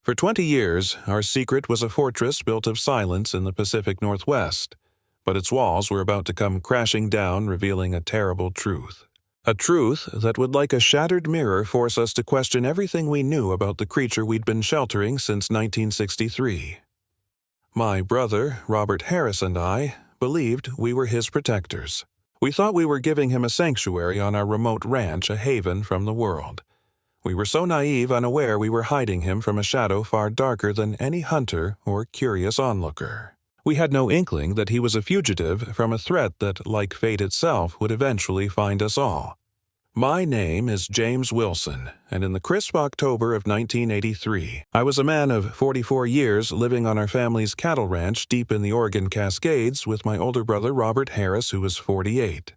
For 20 years, our secret was a fortress built of silence in the Pacific Northwest, but its walls were about to come crashing down, revealing a terrible truth. A truth that would, like a shattered mirror, force us to question everything we knew about the creature we'd been sheltering since 1963. My brother, Robert Harris, and I believed we were his protectors. We thought we were giving him a sanctuary on our remote ranch, a haven from the world. We were so naive, unaware we were hiding him from a shadow far darker than any hunter or curious onlooker. We had no inkling that he was a fugitive from a threat that, like fate itself, would eventually find us all. My name is James Wilson, and in the crisp October of 1983, I was a man of 44 years living on our family's cattle ranch deep in the Oregon Cascades with my older brother Robert Harris, who was 48.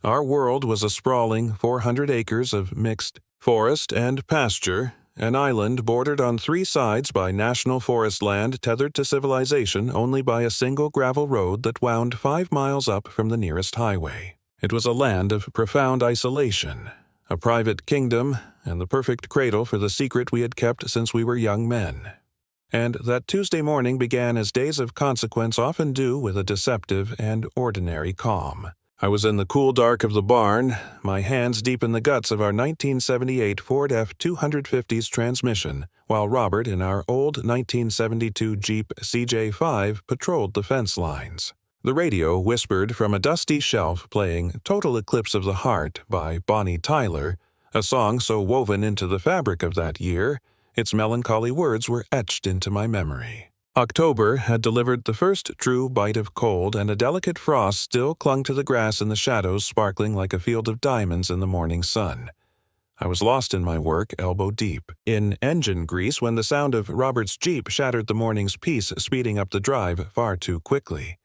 Our world was a sprawling 400 acres of mixed forest and pasture, an island bordered on three sides by national forest land tethered to civilization only by a single gravel road that wound 5 miles up from the nearest highway. It was a land of profound isolation, a private kingdom, and the perfect cradle for the secret we had kept since we were young men. And that Tuesday morning began as days of consequence often do, with a deceptive and ordinary calm. I was in the cool dark of the barn, my hands deep in the guts of our 1978 Ford F-250's transmission, while Robert in our old 1972 Jeep CJ5 patrolled the fence lines. The radio whispered from a dusty shelf playing Total Eclipse of the Heart by Bonnie Tyler, a song so woven into the fabric of that year, its melancholy words were etched into my memory. October had delivered the first true bite of cold, and a delicate frost still clung to the grass in the shadows, sparkling like a field of diamonds in the morning sun. I was lost in my work, elbow deep in engine grease, when the sound of Robert's Jeep shattered the morning's peace, speeding up the drive far too quickly.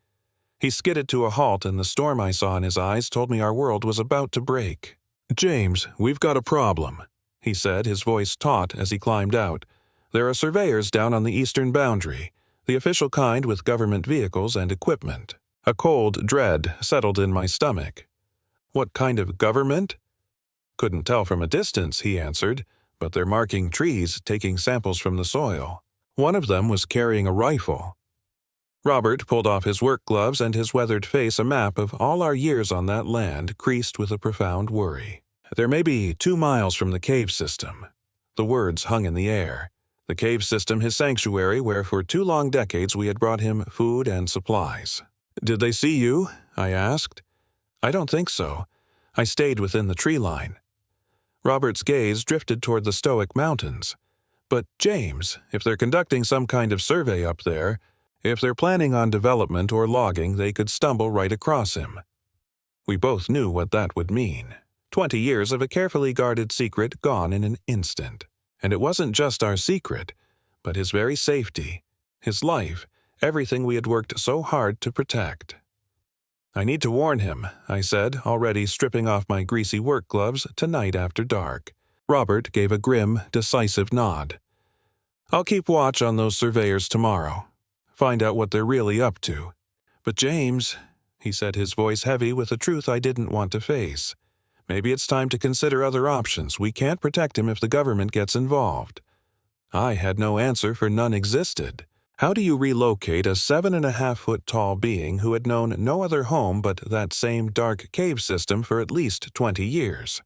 He skidded to a halt, and the storm I saw in his eyes told me our world was about to break. "James, we've got a problem," he said, his voice taut as he climbed out. "There are surveyors down on the eastern boundary, the official kind with government vehicles and equipment." A cold dread settled in my stomach. "What kind of government?" "Couldn't tell from a distance," he answered, "but they're marking trees, taking samples from the soil. One of them was carrying a rifle." Robert pulled off his work gloves, and his weathered face a map of all our years on that land, creased with a profound worry. "There may be 2 miles from the cave system." The words hung in the air. The cave system, his sanctuary, where for 2 long decades we had brought him food and supplies. "Did they see you?" I asked. "I don't think so. I stayed within the tree line." Robert's gaze drifted toward the Stoic Mountains. "But, James, if they're conducting some kind of survey up there, if they're planning on development or logging, they could stumble right across him." We both knew what that would mean. 20 years of a carefully guarded secret gone in an instant. And it wasn't just our secret, but his very safety, his life, everything we had worked so hard to protect. "I need to warn him," I said, already stripping off my greasy work gloves, "tonight after dark." Robert gave a grim, decisive nod. "I'll keep watch on those surveyors tomorrow. Find out what they're really up to." "But James," he said, his voice heavy with a truth I didn't want to face, "maybe it's time to consider other options. We can't protect him if the government gets involved." I had no answer, for none existed. How do you relocate a 7.5-foot tall being who had known no other home but that same dark cave system for at least 20 years?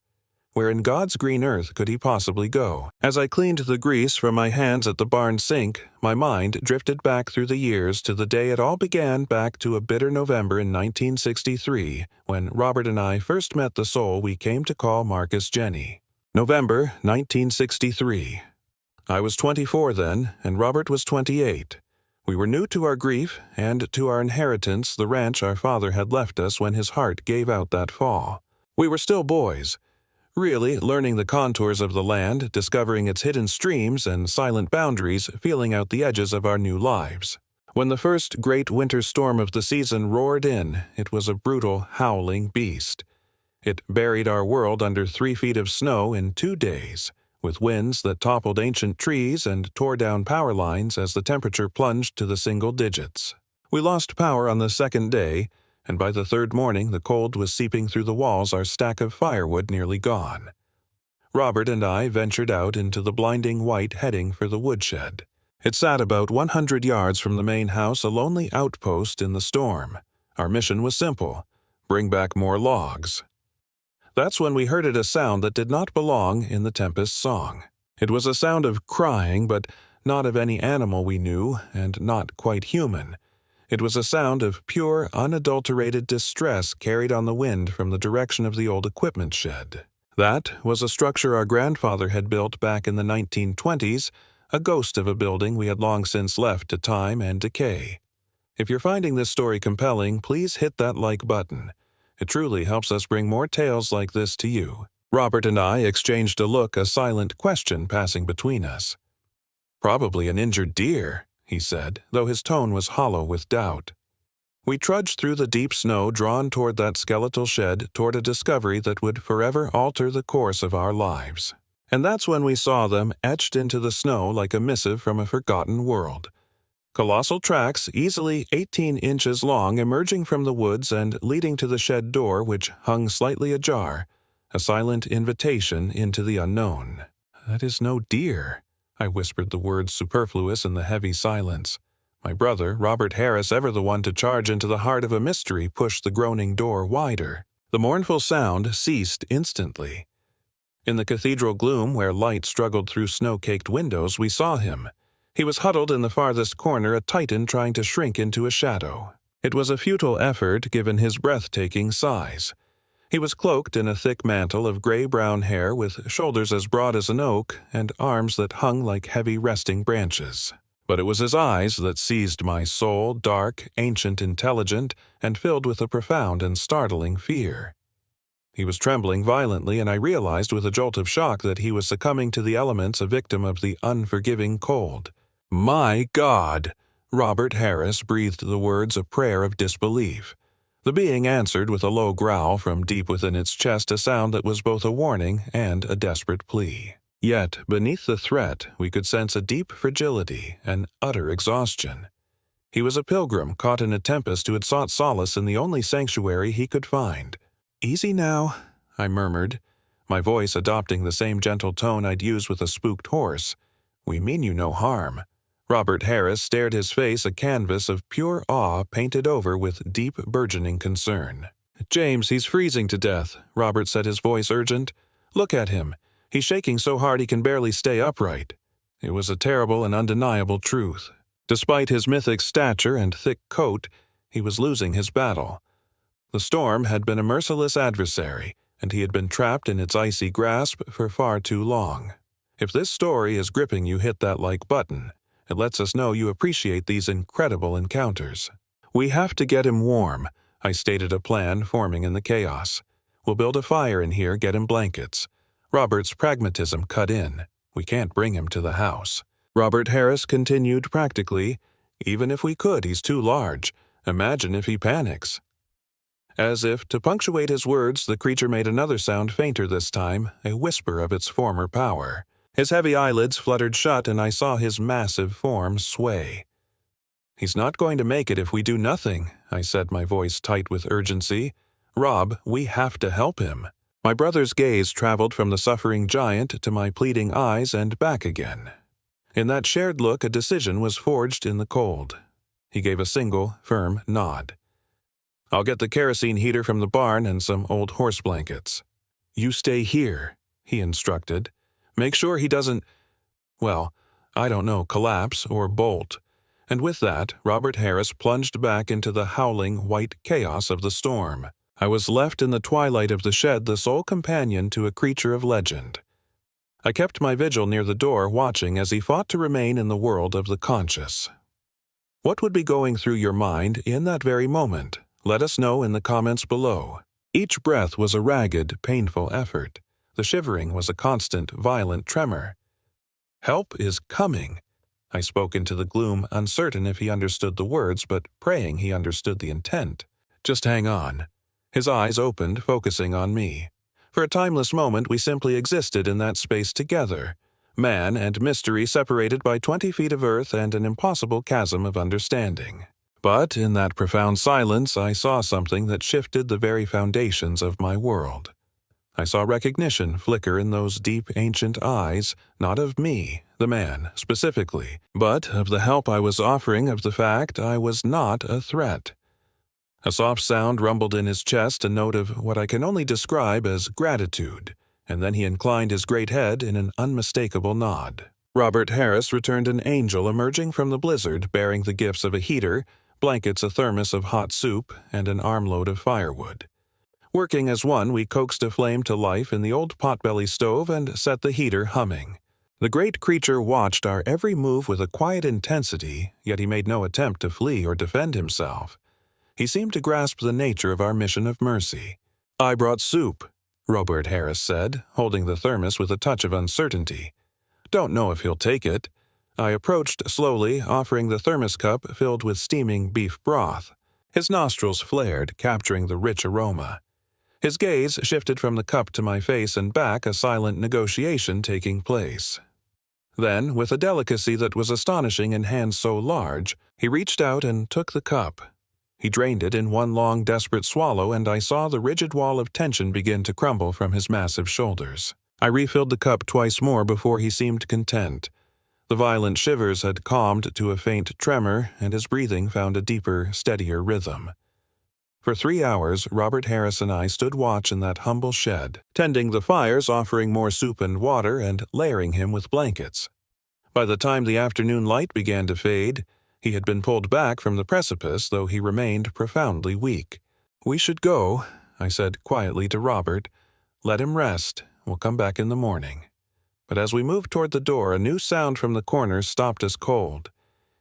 Where in God's green earth could he possibly go? As I cleaned the grease from my hands at the barn sink, my mind drifted back through the years to the day it all began, back to a bitter November in 1963, when Robert and I first met the soul we came to call Marcus Jenny. November 1963. I was 24 then, and Robert was 28. We were new to our grief and to our inheritance, the ranch our father had left us when his heart gave out that fall. We were still boys, really learning the contours of the land, discovering its hidden streams and silent boundaries, feeling out the edges of our new lives. When the first great winter storm of the season roared in, it was a brutal, howling beast. It buried our world under 3 feet of snow in 2 days, with winds that toppled ancient trees and tore down power lines as the temperature plunged to the single digits. We lost power on the second day, and by the third morning the cold was seeping through the walls, our stack of firewood nearly gone. Robert and I ventured out into the blinding white, heading for the woodshed. It sat about 100 yards from the main house, a lonely outpost in the storm. Our mission was simple: bring back more logs. That's when we heard a sound that did not belong in the Tempest's song. It was a sound of crying, but not of any animal we knew, and not quite human. It was a sound of pure, unadulterated distress carried on the wind from the direction of the old equipment shed. That was a structure our grandfather had built back in the 1920s, a ghost of a building we had long since left to time and decay. If you're finding this story compelling, please hit that like button. It truly helps us bring more tales like this to you. Robert and I exchanged a look, a silent question passing between us. "Probably an injured deer," he said, though his tone was hollow with doubt. We trudged through the deep snow, drawn toward that skeletal shed, toward a discovery that would forever alter the course of our lives. And that's when we saw them, etched into the snow like a missive from a forgotten world. Colossal tracks, easily 18 inches long, emerging from the woods and leading to the shed door, which hung slightly ajar, a silent invitation into the unknown. "That is no deer," I whispered, the words superfluous in the heavy silence. My brother, Robert Harris, ever the one to charge into the heart of a mystery, pushed the groaning door wider. The mournful sound ceased instantly. In the cathedral gloom, where light struggled through snow-caked windows, we saw him. He was huddled in the farthest corner, a titan trying to shrink into a shadow. It was a futile effort, given his breathtaking size. He was cloaked in a thick mantle of gray-brown hair, with shoulders as broad as an oak and arms that hung like heavy resting branches. But it was his eyes that seized my soul, dark, ancient, intelligent, and filled with a profound and startling fear. He was trembling violently, and I realized with a jolt of shock that he was succumbing to the elements, a victim of the unforgiving cold. "My God!" Robert Harris breathed the words, a prayer of disbelief. The being answered with a low growl from deep within its chest, a sound that was both a warning and a desperate plea. Yet, beneath the threat, we could sense a deep fragility, an utter exhaustion. He was a pilgrim caught in a tempest who had sought solace in the only sanctuary he could find. "Easy now," I murmured, my voice adopting the same gentle tone I'd used with a spooked horse. "We mean you no harm." Robert Harris stared, his face a canvas of pure awe painted over with deep, burgeoning concern. "James, he's freezing to death," Robert said, his voice urgent. "Look at him. He's shaking so hard he can barely stay upright." It was a terrible and undeniable truth. Despite his mythic stature and thick coat, he was losing his battle. The storm had been a merciless adversary, and he had been trapped in its icy grasp for far too long. If this story is gripping you, hit that like button. It lets us know you appreciate these incredible encounters. "We have to get him warm," I stated, a plan forming in the chaos. "We'll build a fire in here, get him blankets." Robert's pragmatism cut in. "We can't bring him to the house." Robert Harris continued practically, "Even if we could, he's too large. Imagine if he panics." As if to punctuate his words, the creature made another sound, fainter this time, a whisper of its former power. His heavy eyelids fluttered shut, and I saw his massive form sway. "He's not going to make it if we do nothing," I said, my voice tight with urgency. "Rob, we have to help him." My brother's gaze traveled from the suffering giant to my pleading eyes and back again. In that shared look, a decision was forged in the cold. He gave a single, firm nod. "I'll get the kerosene heater from the barn and some old horse blankets." "You stay here," he instructed. "Make sure he doesn't, well, I don't know, collapse or bolt." And with that, Robert Harris plunged back into the howling, white chaos of the storm. I was left in the twilight of the shed, the sole companion to a creature of legend. I kept my vigil near the door, watching as he fought to remain in the world of the conscious. What would be going through your mind in that very moment? Let us know in the comments below. Each breath was a ragged, painful effort. The shivering was a constant, violent tremor. "Help is coming." I spoke into the gloom, uncertain if he understood the words, but praying he understood the intent. "Just hang on." His eyes opened, focusing on me. For a timeless moment, we simply existed in that space together. Man and mystery separated by 20 feet of earth and an impossible chasm of understanding. But in that profound silence, I saw something that shifted the very foundations of my world. I saw recognition flicker in those deep, ancient eyes, not of me, the man, specifically, but of the help I was offering, of the fact I was not a threat. A soft sound rumbled in his chest, a note of what I can only describe as gratitude, and then he inclined his great head in an unmistakable nod. Robert Harris returned an angel emerging from the blizzard, bearing the gifts of a heater, blankets, a thermos of hot soup, and an armload of firewood. Working as one, we coaxed a flame to life in the old potbelly stove and set the heater humming. The great creature watched our every move with a quiet intensity, yet he made no attempt to flee or defend himself. He seemed to grasp the nature of our mission of mercy. "I brought soup," Robert Harris said, holding the thermos with a touch of uncertainty. "Don't know if he'll take it." I approached slowly, offering the thermos cup filled with steaming beef broth. His nostrils flared, capturing the rich aroma. His gaze shifted from the cup to my face and back, a silent negotiation taking place. Then, with a delicacy that was astonishing in hands so large, he reached out and took the cup. He drained it in one long, desperate swallow, and I saw the rigid wall of tension begin to crumble from his massive shoulders. I refilled the cup twice more before he seemed content. The violent shivers had calmed to a faint tremor, and his breathing found a deeper, steadier rhythm. For 3 hours, Robert Harris and I stood watch in that humble shed, tending the fires, offering more soup and water, and layering him with blankets. By the time the afternoon light began to fade, he had been pulled back from the precipice, though he remained profoundly weak. "We should go," I said quietly to Robert. "Let him rest. We'll come back in the morning." But as we moved toward the door, a new sound from the corner stopped us cold.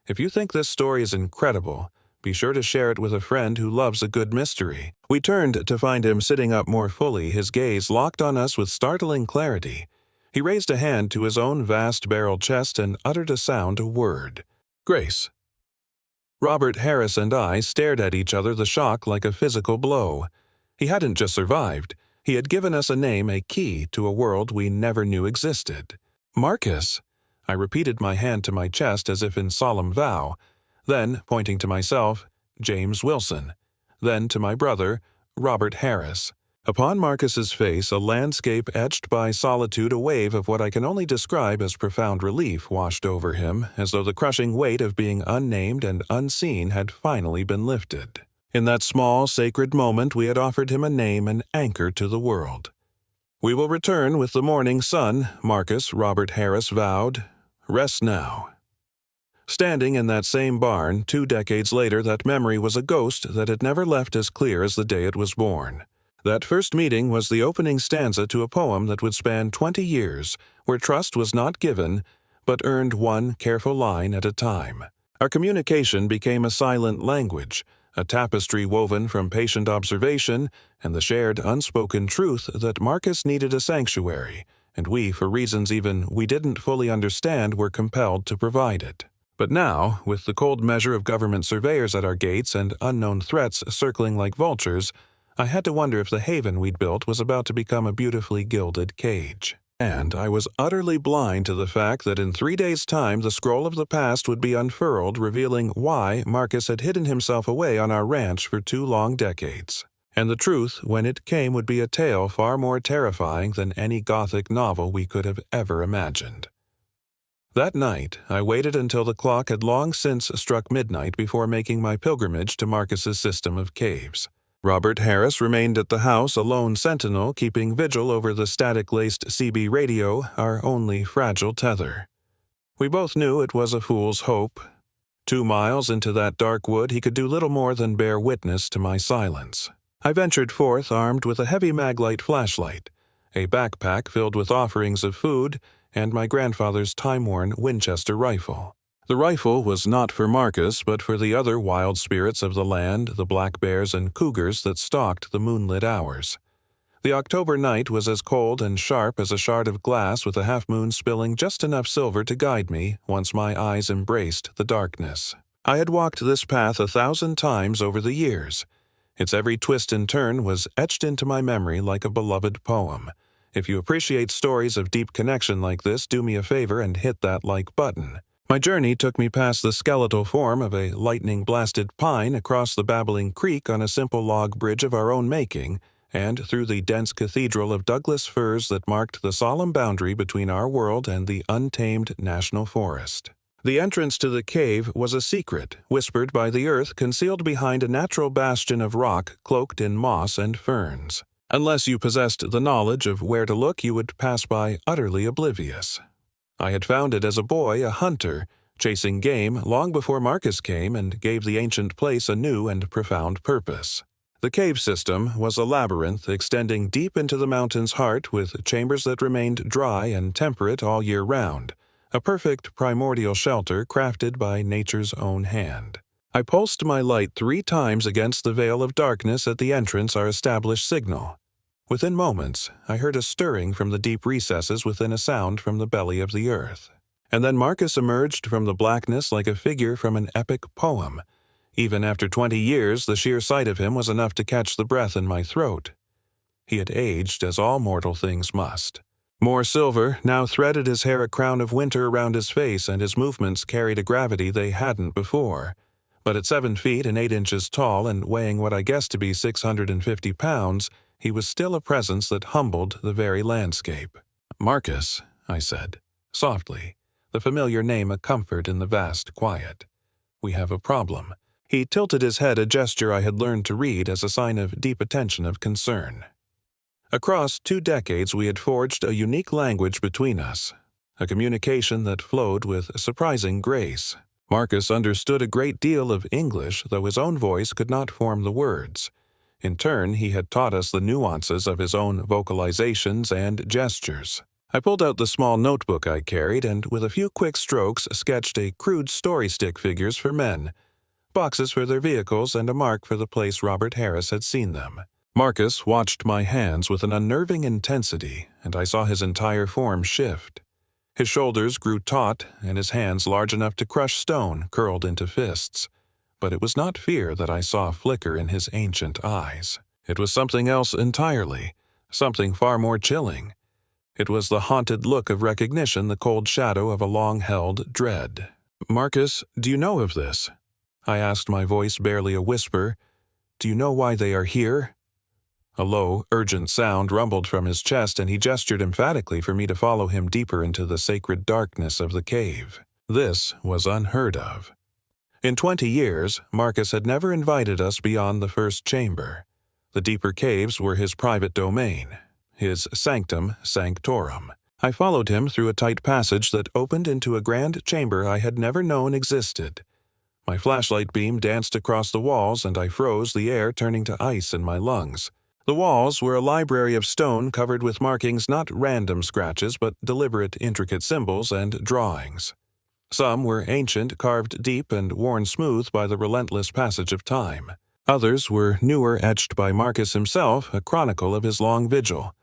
If you think this story is incredible, be sure to share it with a friend who loves a good mystery. We turned to find him sitting up more fully, his gaze locked on us with startling clarity. He raised a hand to his own vast barreled chest and uttered a sound, a word. "Grace." Robert Harris and I stared at each other, the shock like a physical blow. He hadn't just survived. He had given us a name, a key to a world we never knew existed. "Marcus." I repeated, my hand to my chest as if in solemn vow. Then, pointing to myself, "James Wilson." Then to my brother, "Robert Harris." Upon Marcus's face, a landscape etched by solitude, a wave of what I can only describe as profound relief washed over him, as though the crushing weight of being unnamed and unseen had finally been lifted. In that small, sacred moment, we had offered him a name, an anchor to the world. "We will return with the morning sun," Marcus Robert Harris vowed. "Rest now." Standing in that same barn, 2 decades later, that memory was a ghost that had never left as clear as the day it was born. That first meeting was the opening stanza to a poem that would span 20 years, where trust was not given, but earned one careful line at a time. Our communication became a silent language, a tapestry woven from patient observation and the shared unspoken truth that Marcus needed a sanctuary, and we, for reasons even we didn't fully understand, were compelled to provide it. But now, with the cold measure of government surveyors at our gates and unknown threats circling like vultures, I had to wonder if the haven we'd built was about to become a beautifully gilded cage. And I was utterly blind to the fact that in 3 days' time the scroll of the past would be unfurled, revealing why Marcus had hidden himself away on our ranch for 2 long decades. And the truth, when it came, would be a tale far more terrifying than any Gothic novel we could have ever imagined. That night, I waited until the clock had long since struck midnight before making my pilgrimage to Marcus's system of caves. Robert Harris remained at the house, a lone sentinel, keeping vigil over the static-laced CB radio, our only fragile tether. We both knew it was a fool's hope. 2 miles into that dark wood, he could do little more than bear witness to my silence. I ventured forth armed with a heavy maglite flashlight, a backpack filled with offerings of food, and my grandfather's time-worn Winchester rifle. The rifle was not for Marcus, but for the other wild spirits of the land, the black bears and cougars that stalked the moonlit hours. The October night was as cold and sharp as a shard of glass, with a half-moon spilling just enough silver to guide me once my eyes embraced the darkness. I had walked this path 1,000 times over the years. Its every twist and turn was etched into my memory like a beloved poem. If you appreciate stories of deep connection like this, do me a favor and hit that like button. My journey took me past the skeletal form of a lightning-blasted pine across the babbling creek on a simple log bridge of our own making, and through the dense cathedral of Douglas firs that marked the solemn boundary between our world and the untamed national forest. The entrance to the cave was a secret, whispered by the earth, concealed behind a natural bastion of rock cloaked in moss and ferns. Unless you possessed the knowledge of where to look, you would pass by utterly oblivious. I had found it as a boy, a hunter, chasing game long before Marcus came and gave the ancient place a new and profound purpose. The cave system was a labyrinth extending deep into the mountain's heart with chambers that remained dry and temperate all year round, a perfect primordial shelter crafted by nature's own hand. I pulsed my light 3 times against the veil of darkness at the entrance, our established signal. Within moments, I heard a stirring from the deep recesses within, a sound from the belly of the earth. And then Marcus emerged from the blackness like a figure from an epic poem. Even after 20 years, the sheer sight of him was enough to catch the breath in my throat. He had aged as all mortal things must. More silver now threaded his hair, a crown of winter around his face, and his movements carried a gravity they hadn't before. But at 7 feet and 8 inches tall and weighing what I guessed to be 650 pounds, he was still a presence that humbled the very landscape. "Marcus," I said, softly, the familiar name a comfort in the vast quiet. "We have a problem." He tilted his head, a gesture I had learned to read as a sign of deep attention, of concern. Across 2 decades we had forged a unique language between us, a communication that flowed with surprising grace. Marcus understood a great deal of English, though his own voice could not form the words. In turn, he had taught us the nuances of his own vocalizations and gestures. I pulled out the small notebook I carried and, with a few quick strokes, sketched a crude story stick figures for men, boxes for their vehicles, and a mark for the place Robert Harris had seen them. Marcus watched my hands with an unnerving intensity, and I saw his entire form shift. His shoulders grew taut, and his hands, large enough to crush stone, curled into fists. But it was not fear that I saw flicker in his ancient eyes. It was something else entirely, something far more chilling. It was the haunted look of recognition, the cold shadow of a long-held dread. "Marcus, do you know of this?" I asked, my voice barely a whisper. "Do you know why they are here?" A low, urgent sound rumbled from his chest, and he gestured emphatically for me to follow him deeper into the sacred darkness of the cave. This was unheard of. In 20 years, Marcus had never invited us beyond the first chamber. The deeper caves were his private domain, his sanctum sanctorum. I followed him through a tight passage that opened into a grand chamber I had never known existed. My flashlight beam danced across the walls, and I froze, the air turning to ice in my lungs. The walls were a library of stone covered with markings, not random scratches, but deliberate, intricate symbols and drawings. Some were ancient, carved deep and worn smooth by the relentless passage of time. Others were newer, etched by Marcus himself, a chronicle of his long vigil.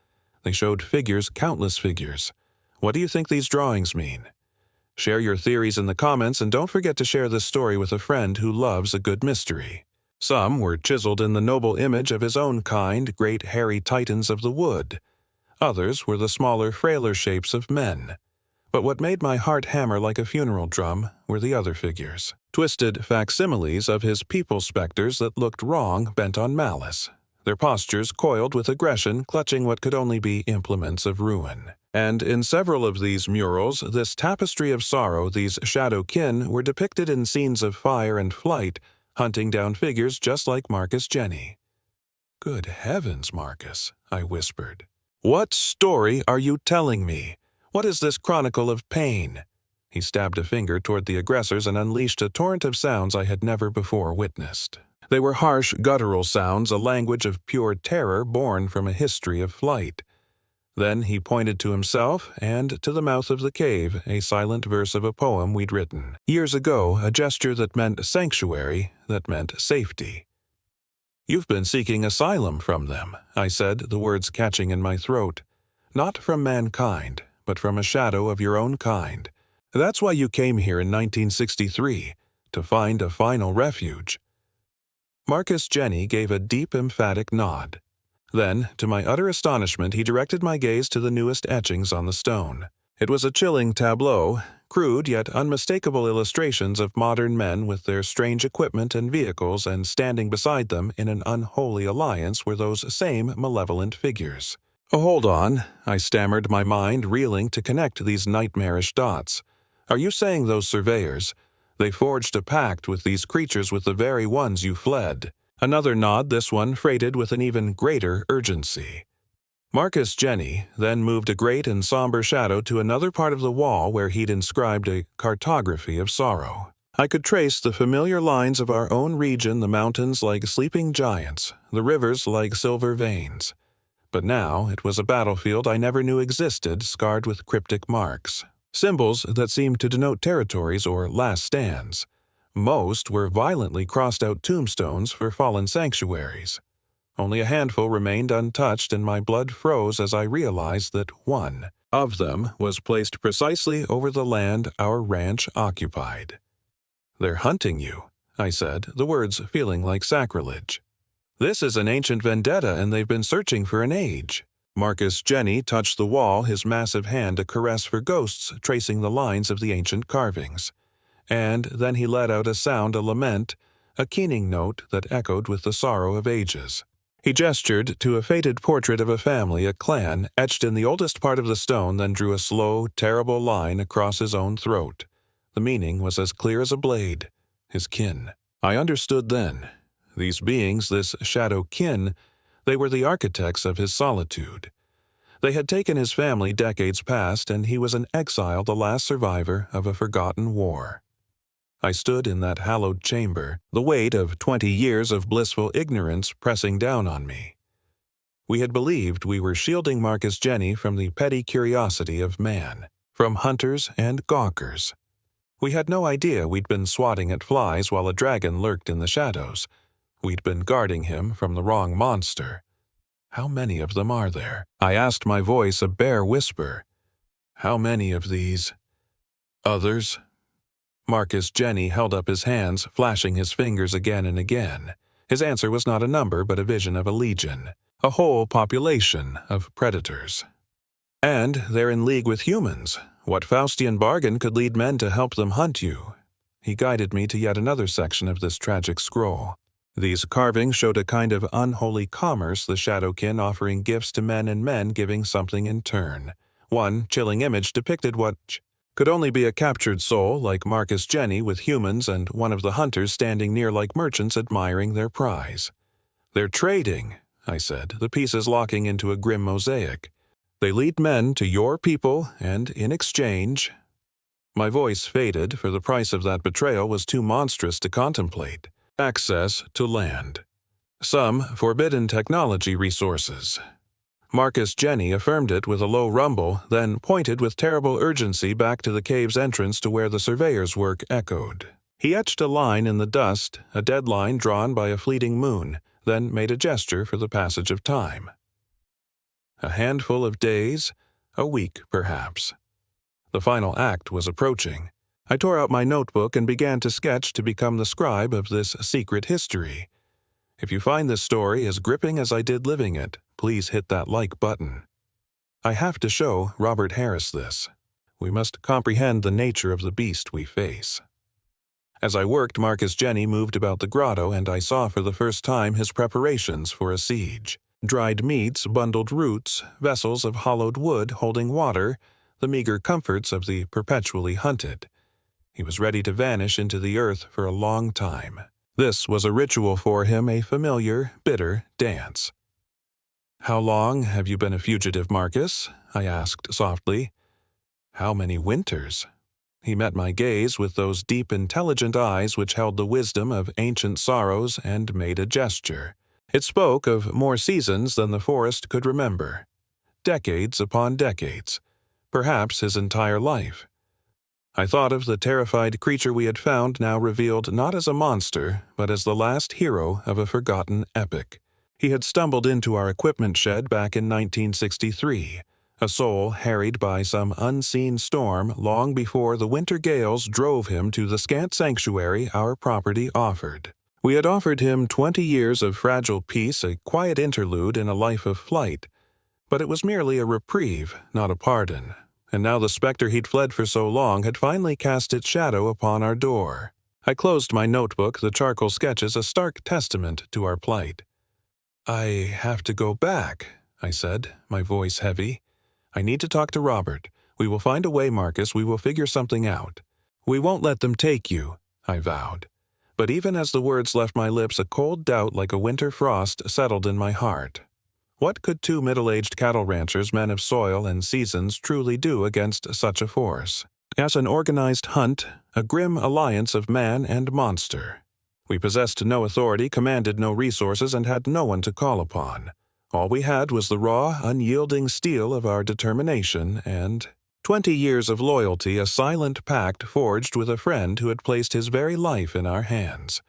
They showed figures, countless figures. What do you think these drawings mean? Share your theories in the comments, and don't forget to share this story with a friend who loves a good mystery. Some were chiseled in the noble image of his own kind, great hairy titans of the wood. Others were the smaller, frailer shapes of men. But what made my heart hammer like a funeral drum were the other figures. Twisted facsimiles of his people specters that looked wrong, bent on malice. Their postures coiled with aggression, clutching what could only be implements of ruin. And in several of these murals, this tapestry of sorrow, these shadow kin, were depicted in scenes of fire and flight, hunting down figures just like Marcus Jenny. "Good heavens, Marcus," I whispered. "What story are you telling me? What is this chronicle of pain?" He stabbed a finger toward the aggressors and unleashed a torrent of sounds I had never before witnessed. They were harsh, guttural sounds, a language of pure terror born from a history of flight. Then he pointed to himself and to the mouth of the cave, a silent verse of a poem we'd written years ago, a gesture that meant sanctuary, that meant safety. "You've been seeking asylum from them," I said, the words catching in my throat. "Not from mankind, but from a shadow of your own kind. That's why you came here in 1963, to find a final refuge." Marcus Jenny gave a deep, emphatic nod. Then, to my utter astonishment, he directed my gaze to the newest etchings on the stone. It was a chilling tableau, crude yet unmistakable illustrations of modern men with their strange equipment and vehicles, and standing beside them in an unholy alliance were those same malevolent figures. "Oh, hold on," I stammered, my mind reeling to connect these nightmarish dots. "Are you saying those surveyors? They forged a pact with these creatures with the very ones you fled." Another nod, this one freighted with an even greater urgency. Marcus Jenny then moved a great and somber shadow to another part of the wall where he'd inscribed a cartography of sorrow. I could trace the familiar lines of our own region, the mountains like sleeping giants, the rivers like silver veins. But now it was a battlefield I never knew existed, scarred with cryptic marks. Symbols that seemed to denote territories or last stands. Most were violently crossed-out tombstones for fallen sanctuaries. Only a handful remained untouched, and my blood froze as I realized that one of them was placed precisely over the land our ranch occupied. "They're hunting you," I said, the words feeling like sacrilege. "This is an ancient vendetta, and they've been searching for an age." Marcus Jenny touched the wall, his massive hand a caress for ghosts tracing the lines of the ancient carvings. And then he let out a sound, a lament, a keening note that echoed with the sorrow of ages. He gestured to a faded portrait of a family, a clan, etched in the oldest part of the stone, then drew a slow, terrible line across his own throat. The meaning was as clear as a blade. His kin. I understood then. These beings, this shadow kin, they were the architects of his solitude. They had taken his family decades past, and he was an exile, the last survivor of a forgotten war. I stood in that hallowed chamber, the weight of 20 years of blissful ignorance pressing down on me. We had believed we were shielding Marcus Jenny from the petty curiosity of man, from hunters and gawkers. We had no idea we'd been swatting at flies while a dragon lurked in the shadows. We'd been guarding him from the wrong monster. "How many of them are there?" I asked, my voice a bare whisper. "How many of these others?" Marcus Jenny held up his hands, flashing his fingers again and again. His answer was not a number, but a vision of a legion, a whole population of predators. "And they're in league with humans. What Faustian bargain could lead men to help them hunt you?" He guided me to yet another section of this tragic scroll. These carvings showed a kind of unholy commerce, the shadowkin offering gifts to men and men giving something in turn. One chilling image depicted what could only be a captured soul like Marcus Jenny with humans, and one of the hunters standing near like merchants admiring their prize. "They're trading," I said, the pieces locking into a grim mosaic. "They lead men to your people, and in exchange—" My voice faded, for the price of that betrayal was too monstrous to contemplate. Access to land. Some forbidden technology resources. Marcus Jenny affirmed it with a low rumble, then pointed with terrible urgency back to the cave's entrance to where the surveyor's work echoed. He etched a line in the dust, a dead line drawn by a fleeting moon, then made a gesture for the passage of time. A handful of days, a week perhaps. The final act was approaching. I tore out my notebook and began to sketch to become the scribe of this secret history. If you find this story as gripping as I did living it, please hit that like button. I have to show Robert Harris this. We must comprehend the nature of the beast we face. As I worked, Marcus Jenny moved about the grotto, and I saw for the first time his preparations for a siege. Dried meats, bundled roots, vessels of hollowed wood holding water, the meager comforts of the perpetually hunted. He was ready to vanish into the earth for a long time. This was a ritual for him, a familiar, bitter dance. "How long have you been a fugitive, Marcus?" I asked softly. "How many winters?" He met my gaze with those deep, intelligent eyes which held the wisdom of ancient sorrows and made a gesture. It spoke of more seasons than the forest could remember. Decades upon decades. Perhaps his entire life. I thought of the terrified creature we had found, now revealed not as a monster, but as the last hero of a forgotten epic. He had stumbled into our equipment shed back in 1963, a soul harried by some unseen storm long before the winter gales drove him to the scant sanctuary our property offered. We had offered him 20 years of fragile peace, a quiet interlude in a life of flight, but it was merely a reprieve, not a pardon. and now the specter he'd fled for so long had finally cast its shadow upon our door. I closed my notebook, the charcoal sketches a stark testament to our plight. "I have to go back," I said, my voice heavy. "I need to talk to Robert. We will find a way, Marcus. We will figure something out. We won't let them take you," I vowed. But even as the words left my lips, a cold doubt like a winter frost settled in my heart. What could two middle-aged cattle ranchers, men of soil and seasons, truly do against such a force? As an organized hunt, a grim alliance of man and monster. We possessed no authority, commanded no resources, and had no one to call upon. All we had was the raw, unyielding steel of our determination and 20 years of loyalty, a silent pact forged with a friend who had placed his very life in our hands.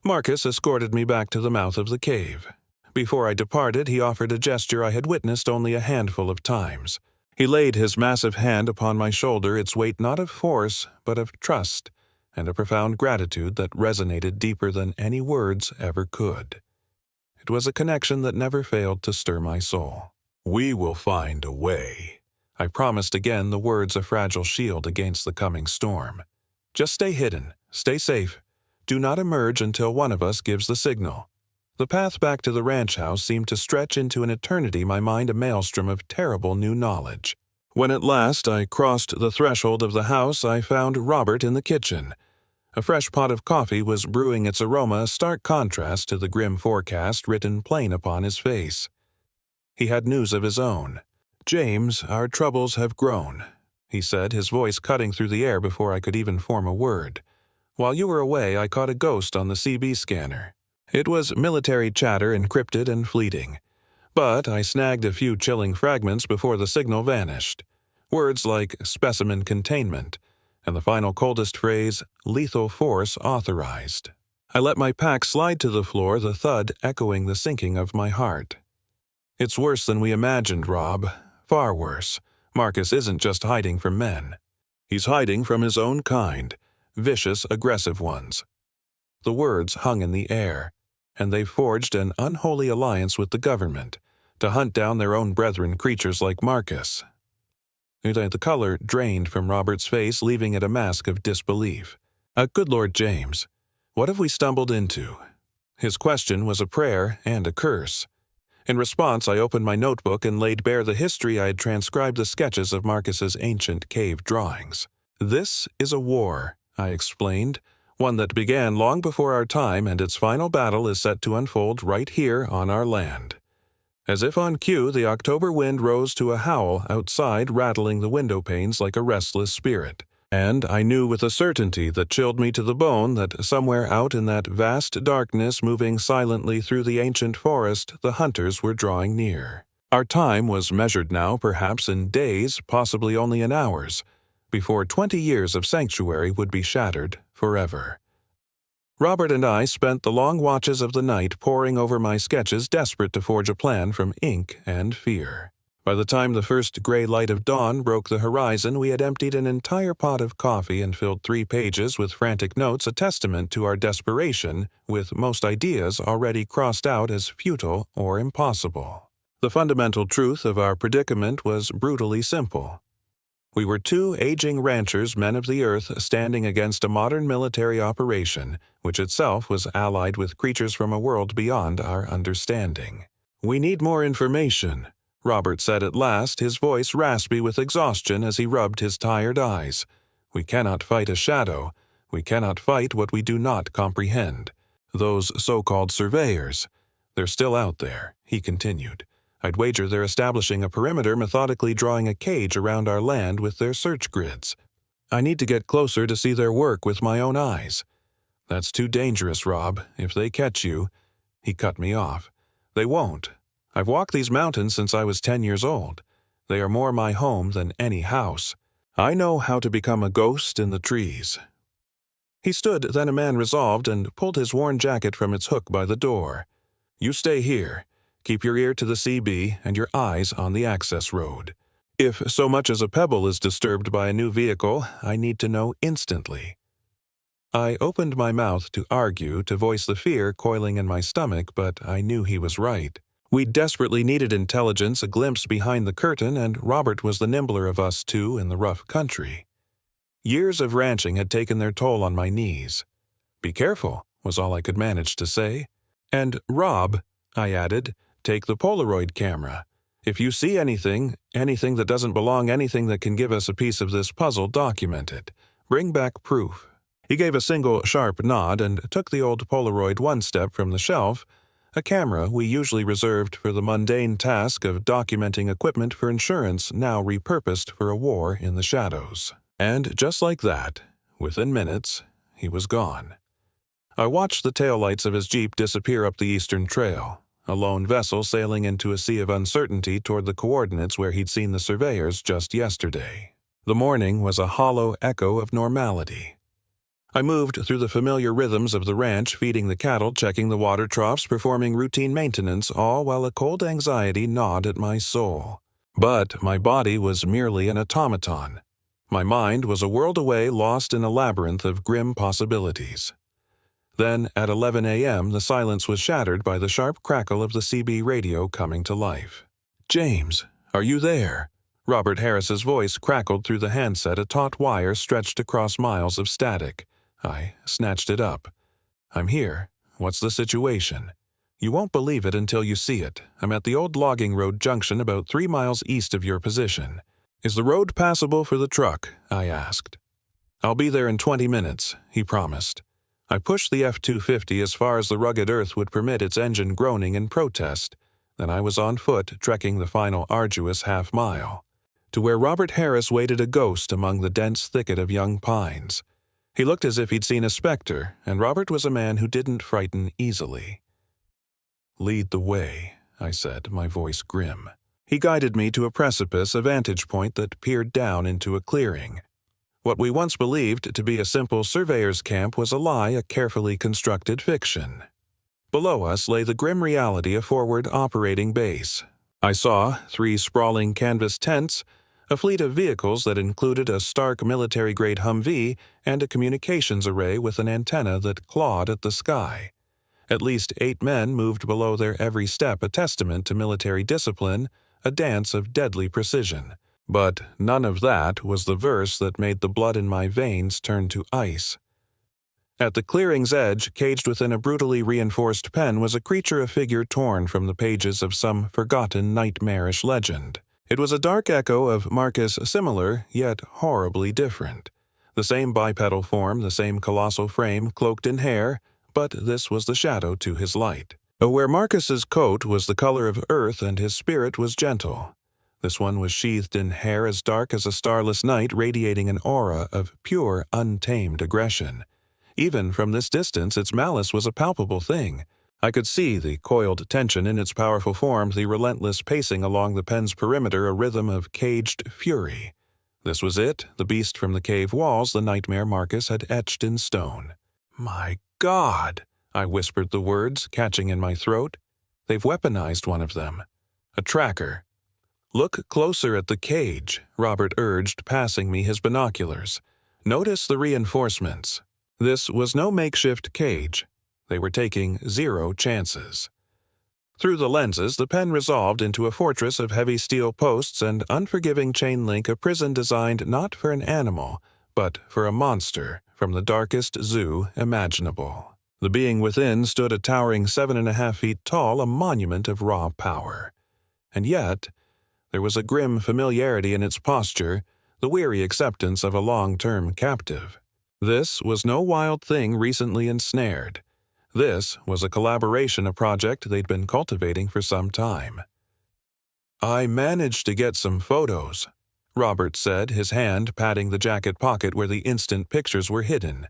Marcus escorted me back to the mouth of the cave. Before I departed, he offered a gesture I had witnessed only a handful of times. He laid his massive hand upon my shoulder, its weight not of force, but of trust, and a profound gratitude that resonated deeper than any words ever could. It was a connection that never failed to stir my soul. "We will find a way," I promised, again, the words a fragile shield against the coming storm. "Just stay hidden, stay safe. Do not emerge until one of us gives the signal." The path back to the ranch house seemed to stretch into an eternity, my mind a maelstrom of terrible new knowledge. When at last I crossed the threshold of the house, I found Robert in the kitchen. A fresh pot of coffee was brewing, its aroma a stark contrast to the grim forecast written plain upon his face. He had news of his own. "James, our troubles have grown," he said, his voice cutting through the air before I could even form a word. "While you were away, I caught a ghost on the CB scanner. It was military chatter, encrypted and fleeting. But I snagged a few chilling fragments before the signal vanished. Words like specimen containment, and the final coldest phrase, lethal force authorized. I let my pack slide to the floor, the thud echoing the sinking of my heart. "It's worse than we imagined, Rob. Far worse. Marcus isn't just hiding from men. He's hiding from his own kind, vicious, aggressive ones." The words hung in the air, and they forged an unholy alliance with the government to hunt down their own brethren, creatures like Marcus. The color drained from Robert's face, leaving it a mask of disbelief. Good Lord, James, what have we stumbled into?" His question was a prayer and a curse. In response, I opened my notebook and laid bare the history I had transcribed, the sketches of Marcus's ancient cave drawings. "This is a war," I explained, "one that began long before our time, and its final battle is set to unfold right here on our land." As if on cue, the October wind rose to a howl outside, rattling the window panes like a restless spirit. And I knew with a certainty that chilled me to the bone that somewhere out in that vast darkness, moving silently through the ancient forest, the hunters were drawing near. Our time was measured now, perhaps in days, possibly only in hours, before 20 years of sanctuary would be shattered forever. Robert and I spent the long watches of the night poring over my sketches, desperate to forge a plan from ink and fear. By the time the first gray light of dawn broke the horizon, we had emptied an entire pot of coffee and filled 3 pages with frantic notes, a testament to our desperation, with most ideas already crossed out as futile or impossible. The fundamental truth of our predicament was brutally simple. We were 2 aging ranchers, men of the earth, standing against a modern military operation, which itself was allied with creatures from a world beyond our understanding. "We need more information," Robert said at last, his voice raspy with exhaustion as he rubbed his tired eyes. "We cannot fight a shadow. We cannot fight what we do not comprehend. Those so-called surveyors, they're still out there," he continued. "I'd wager they're establishing a perimeter, methodically drawing a cage around our land with their search grids. I need to get closer to see their work with my own eyes." "That's too dangerous, Rob. If they catch you—" He cut me off. "They won't. I've walked these mountains since I was 10 years old. They are more my home than any house. I know how to become a ghost in the trees." He stood, then a man resolved, and pulled his worn jacket from its hook by the door. "You stay here. Keep your ear to the CB and your eyes on the access road. If so much as a pebble is disturbed by a new vehicle, I need to know instantly." I opened my mouth to argue, to voice the fear coiling in my stomach, but I knew he was right. We desperately needed intelligence, a glimpse behind the curtain, and Robert was the nimbler of us two in the rough country. Years of ranching had taken their toll on my knees. "Be careful," was all I could manage to say. "And, Rob," I added, "take the Polaroid camera. If you see anything that doesn't belong, anything that can give us a piece of this puzzle, document it. Bring back proof." He gave a single sharp nod and took the old Polaroid one step from the shelf, a camera we usually reserved for the mundane task of documenting equipment for insurance now repurposed for a war in the shadows. And just like that, within minutes, he was gone. I watched the taillights of his Jeep disappear up the eastern trail, a lone vessel sailing into a sea of uncertainty toward the coordinates where he'd seen the surveyors just yesterday. The morning was a hollow echo of normality. I moved through the familiar rhythms of the ranch, feeding the cattle, checking the water troughs, performing routine maintenance, all while a cold anxiety gnawed at my soul. But my body was merely an automaton. My mind was a world away, lost in a labyrinth of grim possibilities. Then, at 11 a.m., the silence was shattered by the sharp crackle of the CB radio coming to life. "James, are you there?" Robert Harris's voice crackled through the handset, a taut wire stretched across miles of static. I snatched it up. "I'm here. What's the situation?" "You won't believe it until you see it. I'm at the old logging road junction about 3 miles east of your position." "Is the road passable for the truck?" I asked. "I'll be there in 20 minutes, he promised. I pushed the F-250 as far as the rugged earth would permit, its engine groaning in protest. Then I was on foot, trekking the final arduous half-mile, to where Robert Harris waited a ghost among the dense thicket of young pines. He looked as if he'd seen a specter, and Robert was a man who didn't frighten easily. "Lead the way," I said, my voice grim. He guided me to a precipice, a vantage point that peered down into a clearing. What we once believed to be a simple surveyor's camp was a lie, a carefully constructed fiction. Below us lay the grim reality of forward operating base. I saw 3 sprawling canvas tents, a fleet of vehicles that included a stark military-grade Humvee and a communications array with an antenna that clawed at the sky. At least 8 men moved below their every step, a testament to military discipline, a dance of deadly precision. But none of that was the verse that made the blood in my veins turn to ice. At the clearing's edge, caged within a brutally reinforced pen, was a creature, a figure torn from the pages of some forgotten nightmarish legend. It was a dark echo of Marcus, similar, yet horribly different. The same bipedal form, the same colossal frame, cloaked in hair, but this was the shadow to his light. Where Marcus's coat was the color of earth and his spirit was gentle, this one was sheathed in hair as dark as a starless night, radiating an aura of pure, untamed aggression. Even from this distance, its malice was a palpable thing. I could see the coiled tension in its powerful form, the relentless pacing along the pen's perimeter, a rhythm of caged fury. This was it, the beast from the cave walls the nightmare Marcus had etched in stone. "My God!" I whispered the words, catching in my throat. "They've weaponized one of them. A tracker." "Look closer at the cage," Robert urged, passing me his binoculars. "Notice the reinforcements." This was no makeshift cage. They were taking 0 chances. Through the lenses, the pen resolved into a fortress of heavy steel posts and unforgiving chain link, a prison designed not for an animal, but for a monster from the darkest zoo imaginable. The being within stood a towering 7.5 feet tall, a monument of raw power. And yet, there was a grim familiarity in its posture, the weary acceptance of a long-term captive. This was no wild thing recently ensnared. This was a collaboration, a project they'd been cultivating for some time. "I managed to get some photos," Robert said, his hand patting the jacket pocket where the instant pictures were hidden.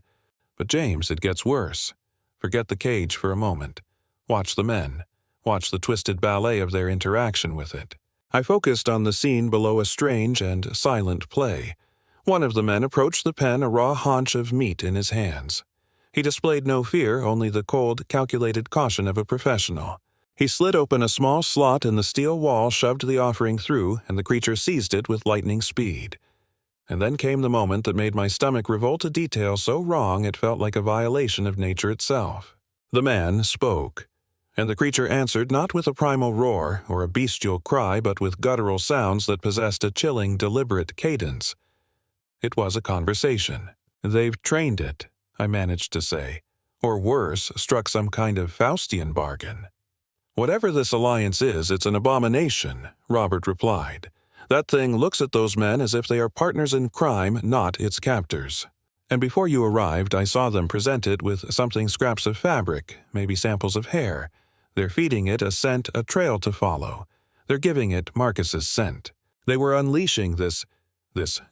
"But James, it gets worse. Forget the cage for a moment. Watch the men. Watch the twisted ballet of their interaction with it." I focused on the scene below, a strange and silent play. One of the men approached the pen, a raw haunch of meat in his hands. He displayed no fear, only the cold, calculated caution of a professional. He slid open a small slot in the steel wall, shoved the offering through, and the creature seized it with lightning speed. And then came the moment that made my stomach revolt, a detail so wrong it felt like a violation of nature itself. The man spoke. And the creature answered not with a primal roar or a bestial cry, but with guttural sounds that possessed a chilling, deliberate cadence. It was a conversation. "They've trained it," I managed to say. "Or worse, struck some kind of Faustian bargain." "Whatever this alliance is, it's an abomination," Robert replied. "That thing looks at those men as if they are partners in crime, not its captors. And before you arrived, I saw them present it with something, scraps of fabric, maybe samples of hair. They're feeding it a scent, a trail to follow. They're giving it Marcus's scent. They were unleashing this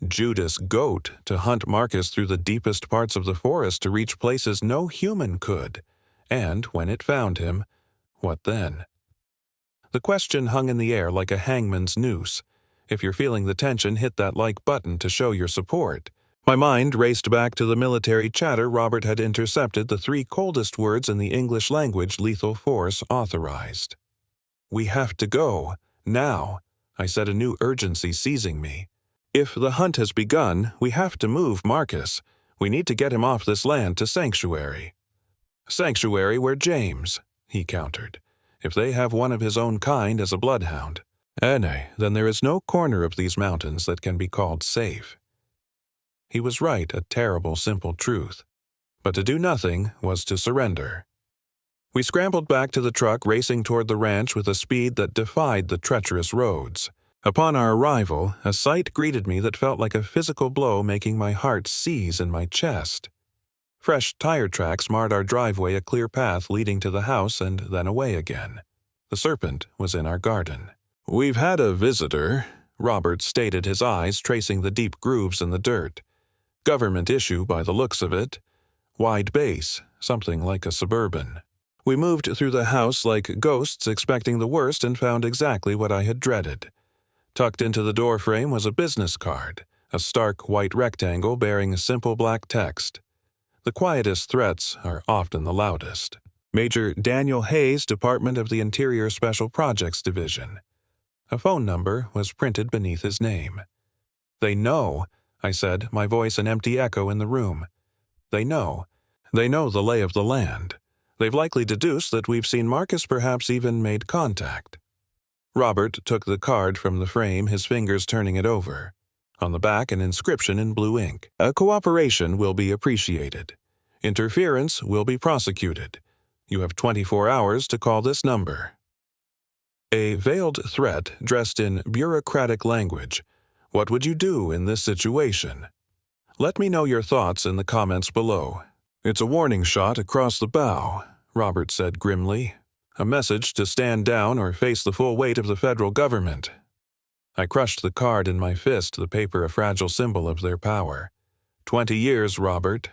Judas goat to hunt Marcus through the deepest parts of the forest to reach places no human could. And when it found him, what then?" The question hung in the air like a hangman's noose. If you're feeling the tension, hit that like button to show your support. My mind raced back to the military chatter Robert had intercepted, the 3 coldest words in the English language lethal force authorized. "We have to go. Now," I said, a new urgency seizing me. "If the hunt has begun, we have to move Marcus. We need to get him off this land to Sanctuary." "Sanctuary where James," he countered. "If they have one of his own kind as a bloodhound. Nay, then there is no corner of these mountains that can be called safe." He was right, a terrible, simple truth. But to do nothing was to surrender. We scrambled back to the truck, racing toward the ranch with a speed that defied the treacherous roads. Upon our arrival, a sight greeted me that felt like a physical blow, making my heart seize in my chest. Fresh tire tracks marred our driveway, a clear path leading to the house and then away again. The serpent was in our garden. "We've had a visitor," Robert stated, his eyes tracing the deep grooves in the dirt. "Government issue by the looks of it. Wide base, something like a Suburban." We moved through the house like ghosts, expecting the worst, and found exactly what I had dreaded. Tucked into the doorframe was a business card, a stark white rectangle bearing a simple black text. The quietest threats are often the loudest. Major Daniel Hayes, Department of the Interior Special Projects Division. A phone number was printed beneath his name. "They know," I said, my voice an empty echo in the room. "They know. They know the lay of the land. They've likely deduced that we've seen Marcus, perhaps even made contact." Robert took the card from the frame, his fingers turning it over. On the back, an inscription in blue ink. "A cooperation will be appreciated. Interference will be prosecuted. You have 24 hours to call this number." A veiled threat dressed in bureaucratic language. What would you do in this situation? Let me know your thoughts in the comments below. "It's a warning shot across the bow," Robert said grimly. "A message to stand down or face the full weight of the federal government." I crushed the card in my fist, the paper a fragile symbol of their power. 20 years, Robert.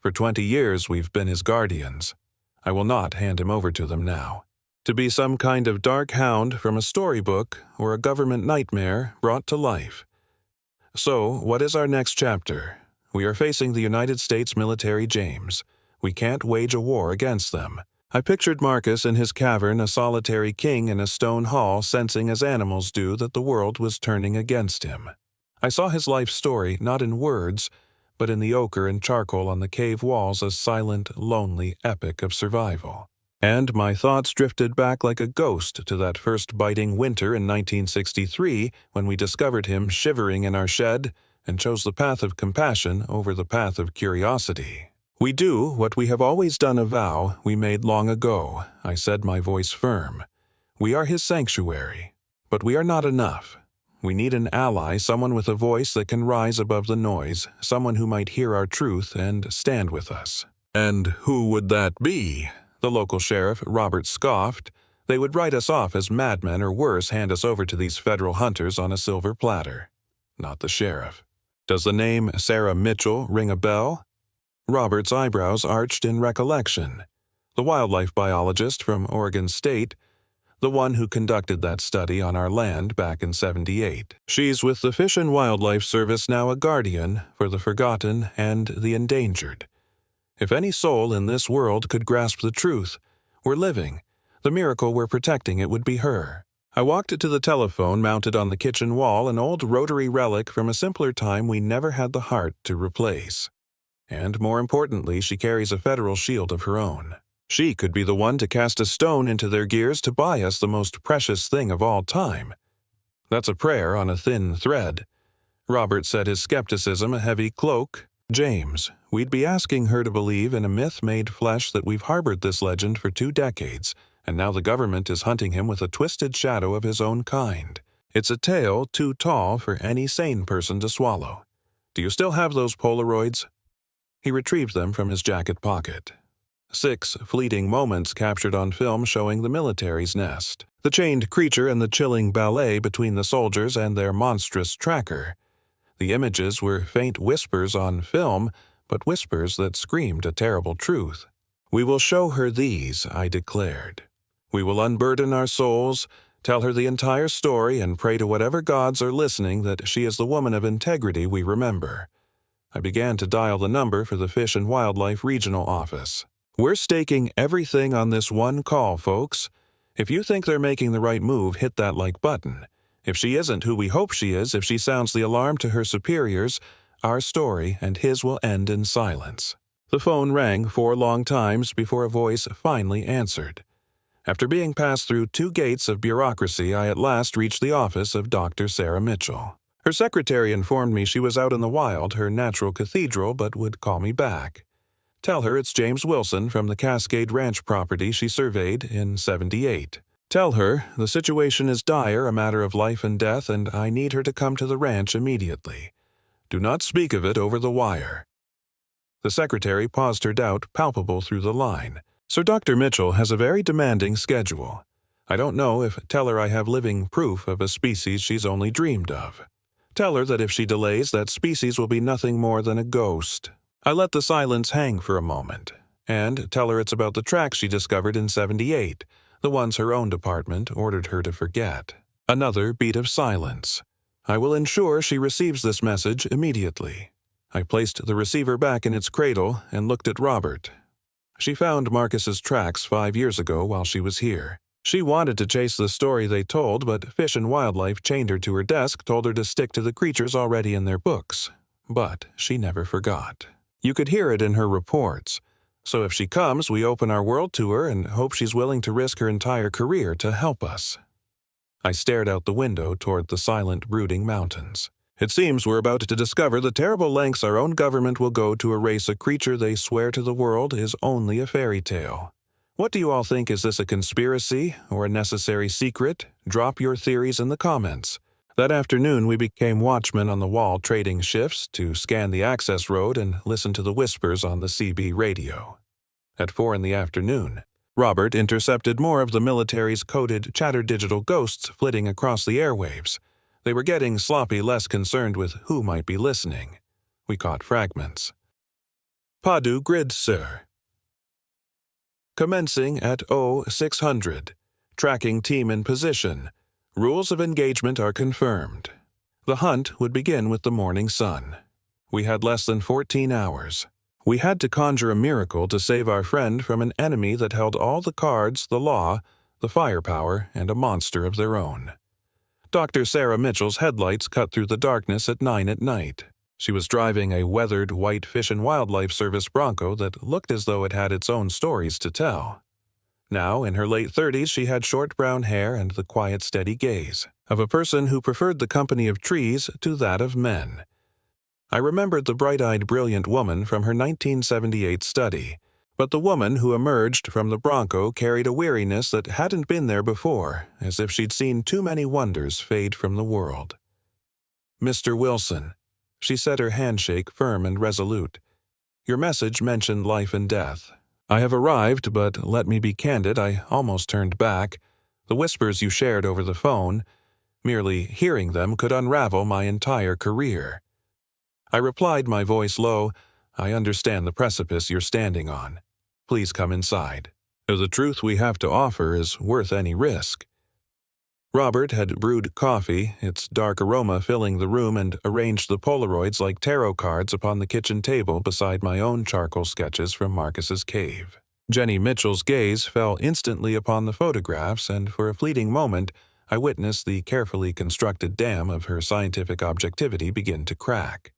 For 20 years we've been his guardians. I will not hand him over to them now. To be some kind of dark hound from a storybook or a government nightmare brought to life. So, what is our next chapter? We are facing the United States military, James. We can't wage a war against them. I pictured Marcus in his cavern, a solitary king in a stone hall, sensing as animals do that the world was turning against him. I saw his life story, not in words, but in the ochre and charcoal on the cave walls, a silent, lonely epic of survival. And my thoughts drifted back like a ghost to that first biting winter in 1963, when we discovered him shivering in our shed and chose the path of compassion over the path of curiosity. "We do what we have always done, a vow we made long ago," I said, my voice firm. "We are his sanctuary. But we are not enough. We need an ally, someone with a voice that can rise above the noise, someone who might hear our truth and stand with us." "And who would that be?" The local sheriff, Robert, scoffed. "They would write us off as madmen, or worse, hand us over to these federal hunters on a silver platter." Not the sheriff. "Does the name Sarah Mitchell ring a bell?" Robert's eyebrows arched in recollection. The wildlife biologist from Oregon State, the one who conducted that study on our land back in '78. "She's with the Fish and Wildlife Service now, a guardian for the forgotten and the endangered. If any soul in this world could grasp the truth, we're living. The miracle we're protecting, it would be her." I walked to the telephone mounted on the kitchen wall, an old rotary relic from a simpler time we never had the heart to replace. And more importantly, she carries a federal shield of her own. She could be the one to cast a stone into their gears to buy us the most precious thing of all time. That's a prayer on a thin thread. Robert said, his skepticism a heavy cloak. James, we'd be asking her to believe in a myth made flesh that we've harbored this legend for 2 decades, and now the government is hunting him with a twisted shadow of his own kind. It's a tale too tall for any sane person to swallow. Do you still have those Polaroids? He retrieved them from his jacket pocket. 6 fleeting moments captured on film showing the military's nest, the chained creature and the chilling ballet between the soldiers and their monstrous tracker. The images were faint whispers on film, but whispers that screamed a terrible truth. We will show her these, I declared. We will unburden our souls, tell her the entire story, and pray to whatever gods are listening that she is the woman of integrity we remember. I began to dial the number for the Fish and Wildlife Regional Office. We're staking everything on this one call, folks. If you think they're making the right move, hit that like button. If she isn't who we hope she is, if she sounds the alarm to her superiors, our story and his will end in silence. The phone rang 4 long times before a voice finally answered. After being passed through 2 gates of bureaucracy, I at last reached the office of Dr. Sarah Mitchell. Her secretary informed me she was out in the wild, her natural cathedral, but would call me back. Tell her it's James Wilson from the Cascade Ranch property she surveyed in '78. Tell her the situation is dire, a matter of life and death, and I need her to come to the ranch immediately. Do not speak of it over the wire. The secretary paused, her doubt palpable through the line. Sir Dr. Mitchell has a very demanding schedule. I don't know if tell her I have living proof of a species she's only dreamed of. Tell her that if she delays, that species will be nothing more than a ghost. I let the silence hang for a moment, and tell her it's about the tracks she discovered in '78, the ones her own department ordered her to forget. Another beat of silence. I will ensure she receives this message immediately. I placed the receiver back in its cradle and looked at Robert. She found Marcus's tracks 5 years ago while she was here. She wanted to chase the story they told, but Fish and Wildlife chained her to her desk, told her to stick to the creatures already in their books. But she never forgot. You could hear it in her reports. So if she comes, we open our world to her and hope she's willing to risk her entire career to help us. I stared out the window toward the silent, brooding mountains. It seems we're about to discover the terrible lengths our own government will go to erase a creature they swear to the world is only a fairy tale. What do you all think? Is this a conspiracy or a necessary secret? Drop your theories in the comments. That afternoon, we became watchmen on the wall, trading shifts to scan the access road and listen to the whispers on the CB radio. At 4 in the afternoon, Robert intercepted more of the military's coded chatter-digital ghosts flitting across the airwaves. They were getting sloppy, less concerned with who might be listening. We caught fragments. Padu grid, sir. Commencing at 0600. Tracking team in position. Rules of engagement are confirmed. The hunt would begin with the morning sun. We had less than 14 hours. We had to conjure a miracle to save our friend from an enemy that held all the cards, the law, the firepower, and a monster of their own. Dr. Sarah Mitchell's headlights cut through the darkness at 9 at night. She was driving a weathered white Fish and Wildlife Service Bronco that looked as though it had its own stories to tell. Now, in her late 30s, she had short brown hair and the quiet, steady gaze of a person who preferred the company of trees to that of men. I remembered the bright-eyed, brilliant woman from her 1978 study, but the woman who emerged from the Bronco carried a weariness that hadn't been there before, as if she'd seen too many wonders fade from the world. "Mr. Wilson," she said, her handshake firm and resolute. "Your message mentioned life and death. I have arrived, but let me be candid, I almost turned back. The whispers you shared over the phone, merely hearing them could unravel my entire career." I replied, my voice low, "I understand the precipice you're standing on. Please come inside. The truth we have to offer is worth any risk." Robert had brewed coffee, its dark aroma filling the room, and arranged the Polaroids like tarot cards upon the kitchen table beside my own charcoal sketches from Marcus's cave. Jenny Mitchell's gaze fell instantly upon the photographs, and for a fleeting moment I witnessed the carefully constructed dam of her scientific objectivity begin to crack.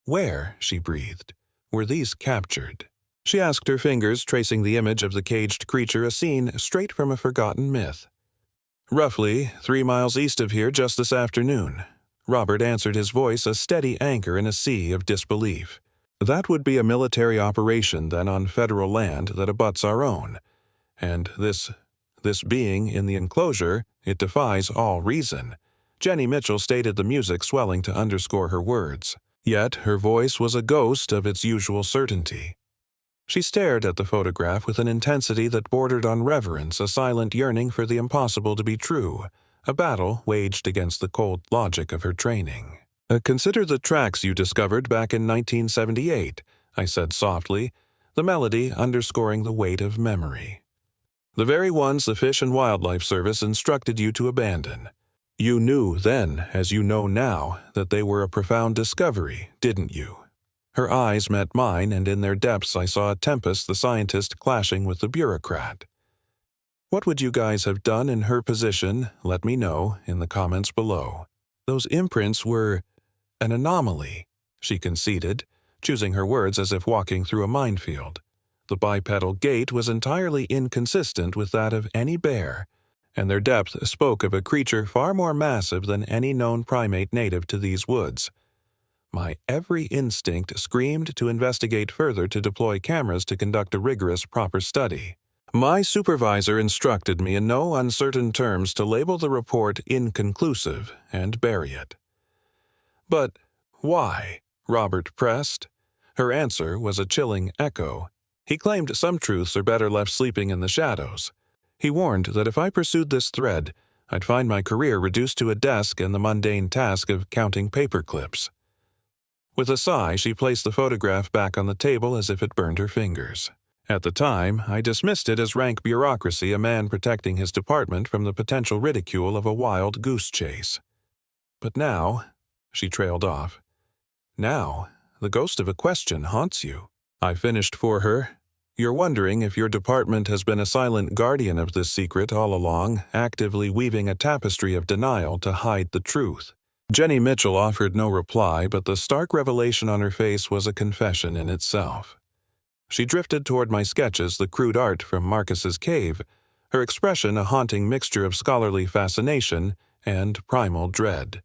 "Where," she breathed, "were these captured?" she asked, her fingers tracing the image of the caged creature, a scene straight from a forgotten myth. "Roughly 3 miles east of here just this afternoon," Robert answered, his voice a steady anchor in a sea of disbelief. "That would be a military operation then on federal land that abuts our own. And this being in the enclosure, it defies all reason." Jenny Mitchell stated, the music swelling to underscore her words. Yet her voice was a ghost of its usual certainty. She stared at the photograph with an intensity that bordered on reverence, a silent yearning for the impossible to be true, a battle waged against the cold logic of her training. "Consider the tracks you discovered back in 1978, I said softly, the melody underscoring the weight of memory. "The very ones the Fish and Wildlife Service instructed you to abandon. You knew then, as you know now, that they were a profound discovery, didn't you?" Her eyes met mine, and in their depths I saw a tempest, the scientist clashing with the bureaucrat. "What would you guys have done in her position? Let me know in the comments below." "Those imprints were an anomaly," she conceded, choosing her words as if walking through a minefield. "The bipedal gait was entirely inconsistent with that of any bear, and their depth spoke of a creature far more massive than any known primate native to these woods. My every instinct screamed to investigate further, to deploy cameras to conduct a rigorous, proper study. My supervisor instructed me in no uncertain terms to label the report inconclusive and bury it." "But why?" Robert pressed. Her answer was a chilling echo. He claimed some truths are better left sleeping in the shadows. He warned that if I pursued this thread, I'd find my career reduced to a desk and the mundane task of counting paper clips. With a sigh, she placed the photograph back on the table as if it burned her fingers. At the time, I dismissed it as rank bureaucracy, a man protecting his department from the potential ridicule of a wild goose chase. "But now," she trailed off, "now, the ghost of a question haunts you." I finished for her. "You're wondering if your department has been a silent guardian of this secret all along, actively weaving a tapestry of denial to hide the truth." Jenny Mitchell offered no reply, but the stark revelation on her face was a confession in itself. She drifted toward my sketches, the crude art from Marcus's cave, her expression a haunting mixture of scholarly fascination and primal dread.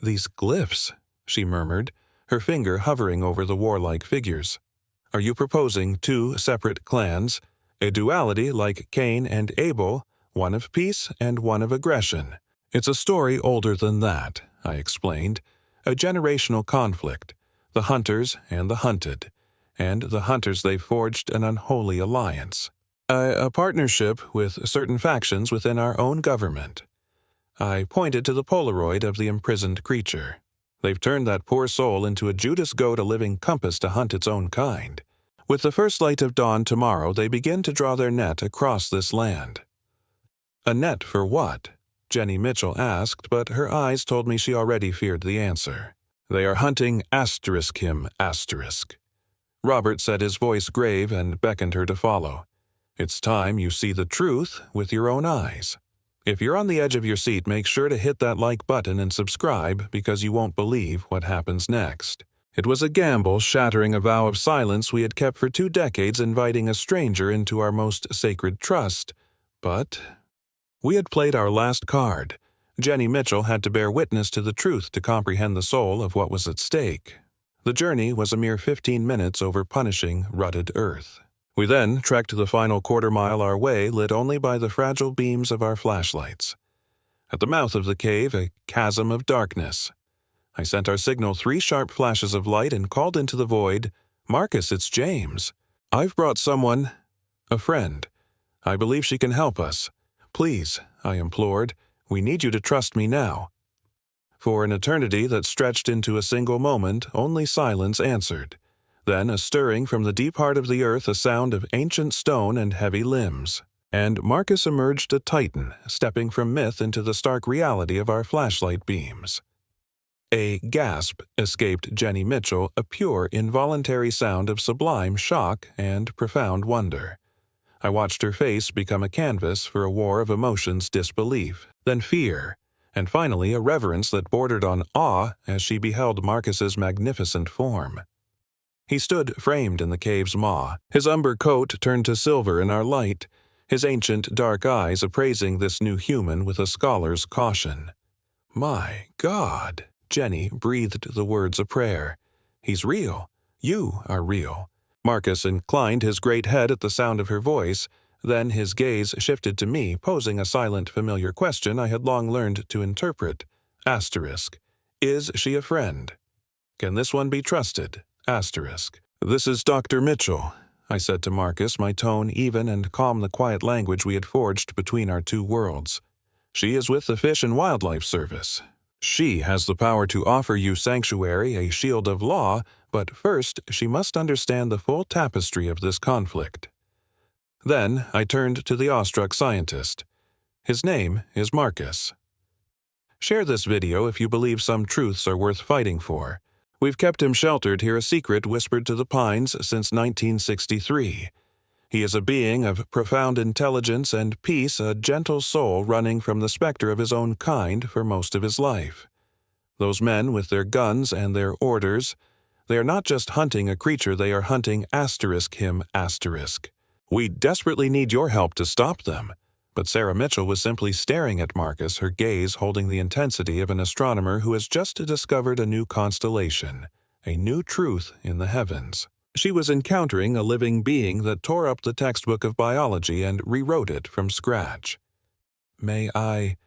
"These glyphs," she murmured, her finger hovering over the warlike figures. "Are you proposing 2 separate clans, a duality like Cain and Abel, one of peace and one of aggression?" "It's a story older than that," I explained, "a generational conflict, the hunters and the hunted, and the hunters they forged an unholy alliance. A partnership with certain factions within our own government." I pointed to the Polaroid of the imprisoned creature. "They've turned that poor soul into a Judas goat, a living compass to hunt its own kind. With the first light of dawn tomorrow, they begin to draw their net across this land." "A net for what?" Jenny Mitchell asked, but her eyes told me she already feared the answer. "They are hunting him. Robert said, his voice grave, and beckoned her to follow. "It's time you see the truth with your own eyes. If you're on the edge of your seat, make sure to hit that like button and subscribe, because you won't believe what happens next." It was a gamble, shattering a vow of silence we had kept for 2 decades, inviting a stranger into our most sacred trust. But we had played our last card. Jenny Mitchell had to bear witness to the truth to comprehend the soul of what was at stake. The journey was a mere 15 minutes over punishing, rutted earth. We then trekked the final quarter-mile our way, lit only by the fragile beams of our flashlights. At the mouth of the cave, a chasm of darkness. I sent our signal 3 sharp flashes of light and called into the void, "Marcus, it's James. I've brought someone, a friend. I believe she can help us. Please," I implored, "we need you to trust me now." For an eternity that stretched into a single moment, only silence answered. Then a stirring from the deep heart of the earth, a sound of ancient stone and heavy limbs. And Marcus emerged a titan, stepping from myth into the stark reality of our flashlight beams. A gasp escaped Jenny Mitchell, a pure, involuntary sound of sublime shock and profound wonder. I watched her face become a canvas for a war of emotions, disbelief, then fear, and finally a reverence that bordered on awe as she beheld Marcus's magnificent form. He stood framed in the cave's maw, his umber coat turned to silver in our light, his ancient dark eyes appraising this new human with a scholar's caution. "My God," Jenny breathed the words of prayer. "He's real. You are real." Marcus inclined his great head at the sound of her voice, then his gaze shifted to me, posing a silent, familiar question I had long learned to interpret. Asterisk. Is she a friend? Can this one be trusted? Asterisk. "This is Dr. Mitchell," I said to Marcus, my tone even and calm the quiet language we had forged between our two worlds. "She is with the Fish and Wildlife Service. She has the power to offer you sanctuary, a shield of law, but first she must understand the full tapestry of this conflict." Then I turned to the awestruck scientist. "His name is Marcus. Share this video if you believe some truths are worth fighting for. We've kept him sheltered here, a secret whispered to the pines since 1963. He is a being of profound intelligence and peace, a gentle soul running from the specter of his own kind for most of his life. Those men with their guns and their orders, they are not just hunting a creature, they are hunting him. We desperately need your help to stop them." But Sarah Mitchell was simply staring at Marcus, her gaze holding the intensity of an astronomer who has just discovered a new constellation, a new truth in the heavens. She was encountering a living being that tore up the textbook of biology and rewrote it from scratch. May I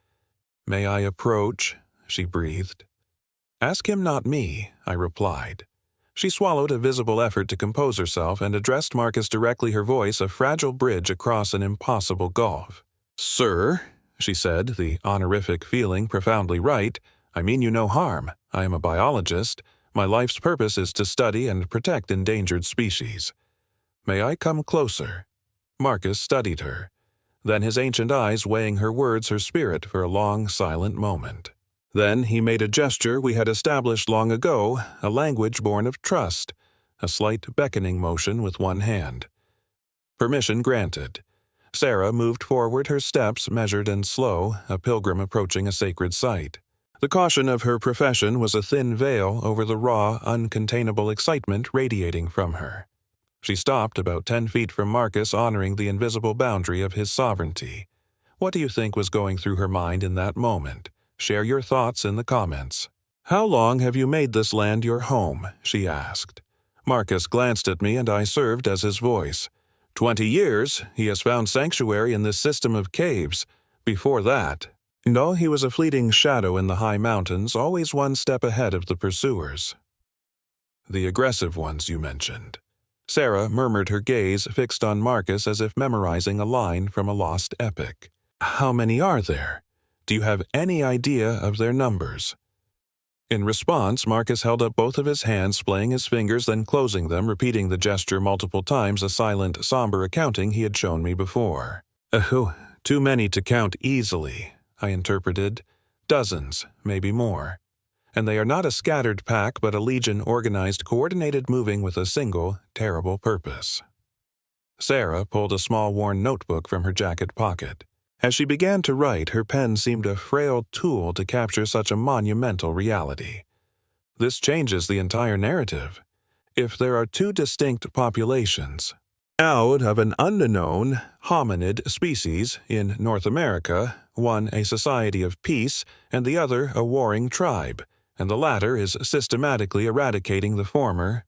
approach?" she breathed. "Ask him, not me," I replied. She swallowed a visible effort to compose herself and addressed Marcus directly, her voice a fragile bridge across an impossible gulf. "Sir," she said, the honorific feeling profoundly right, "I mean you no harm. I am a biologist. My life's purpose is to study and protect endangered species. May I come closer?" Marcus studied her. Then his ancient eyes weighing her words, her spirit for a long, silent moment. Then he made a gesture we had established long ago, a language born of trust, a slight beckoning motion with one hand. Permission granted. Sarah moved forward, her steps measured and slow, a pilgrim approaching a sacred site. The caution of her profession was a thin veil over the raw, uncontainable excitement radiating from her. She stopped about 10 feet from Marcus, honoring the invisible boundary of his sovereignty. What do you think was going through her mind in that moment? Share your thoughts in the comments. "How long have you made this land your home?" she asked. Marcus glanced at me and I served as his voice. 20 years, he has found sanctuary in this system of caves. Before that, no, he was a fleeting shadow in the high mountains, always one step ahead of the pursuers. "The aggressive ones you mentioned." Sarah murmured, her gaze fixed on Marcus as if memorizing a line from a lost epic. "How many are there? Do you have any idea of their numbers?" In response, Marcus held up both of his hands, splaying his fingers, then closing them, repeating the gesture multiple times, a silent, somber accounting he had shown me before. Too many to count easily," I interpreted. "Dozens, maybe more. And they are not a scattered pack, but a legion, organized, coordinated, moving with a single, terrible purpose." Sarah pulled a small worn notebook from her jacket pocket. As she began to write, her pen seemed a frail tool to capture such a monumental reality. This changes the entire narrative. If there are two distinct populations, out of an unknown hominid species in North America, one a society of peace and the other a warring tribe, and the latter is systematically eradicating the former.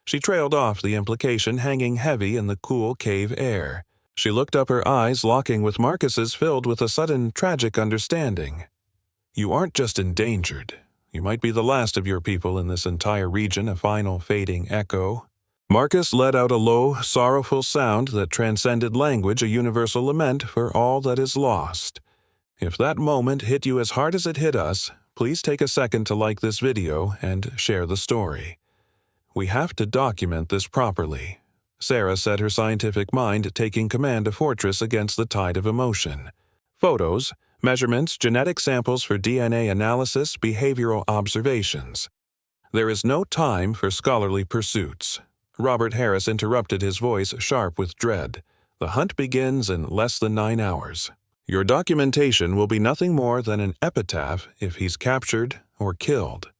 She trailed off, the implication hanging heavy in the cool cave air. She looked up, her eyes locking with Marcus's, filled with a sudden tragic understanding. "You aren't just endangered. You might be the last of your people in this entire region, a final fading echo." Marcus let out a low, sorrowful sound that transcended language, a universal lament for all that is lost. If that moment hit you as hard as it hit us, please take a second to like this video and share the story. We have to document this properly. Sarah said, her scientific mind taking command, a fortress against the tide of emotion. Photos, measurements, genetic samples for DNA analysis, behavioral observations. There is no time for scholarly pursuits. Robert Harris interrupted, his voice sharp with dread. The hunt begins in less than 9 hours. Your documentation will be nothing more than an epitaph if he's captured or killed.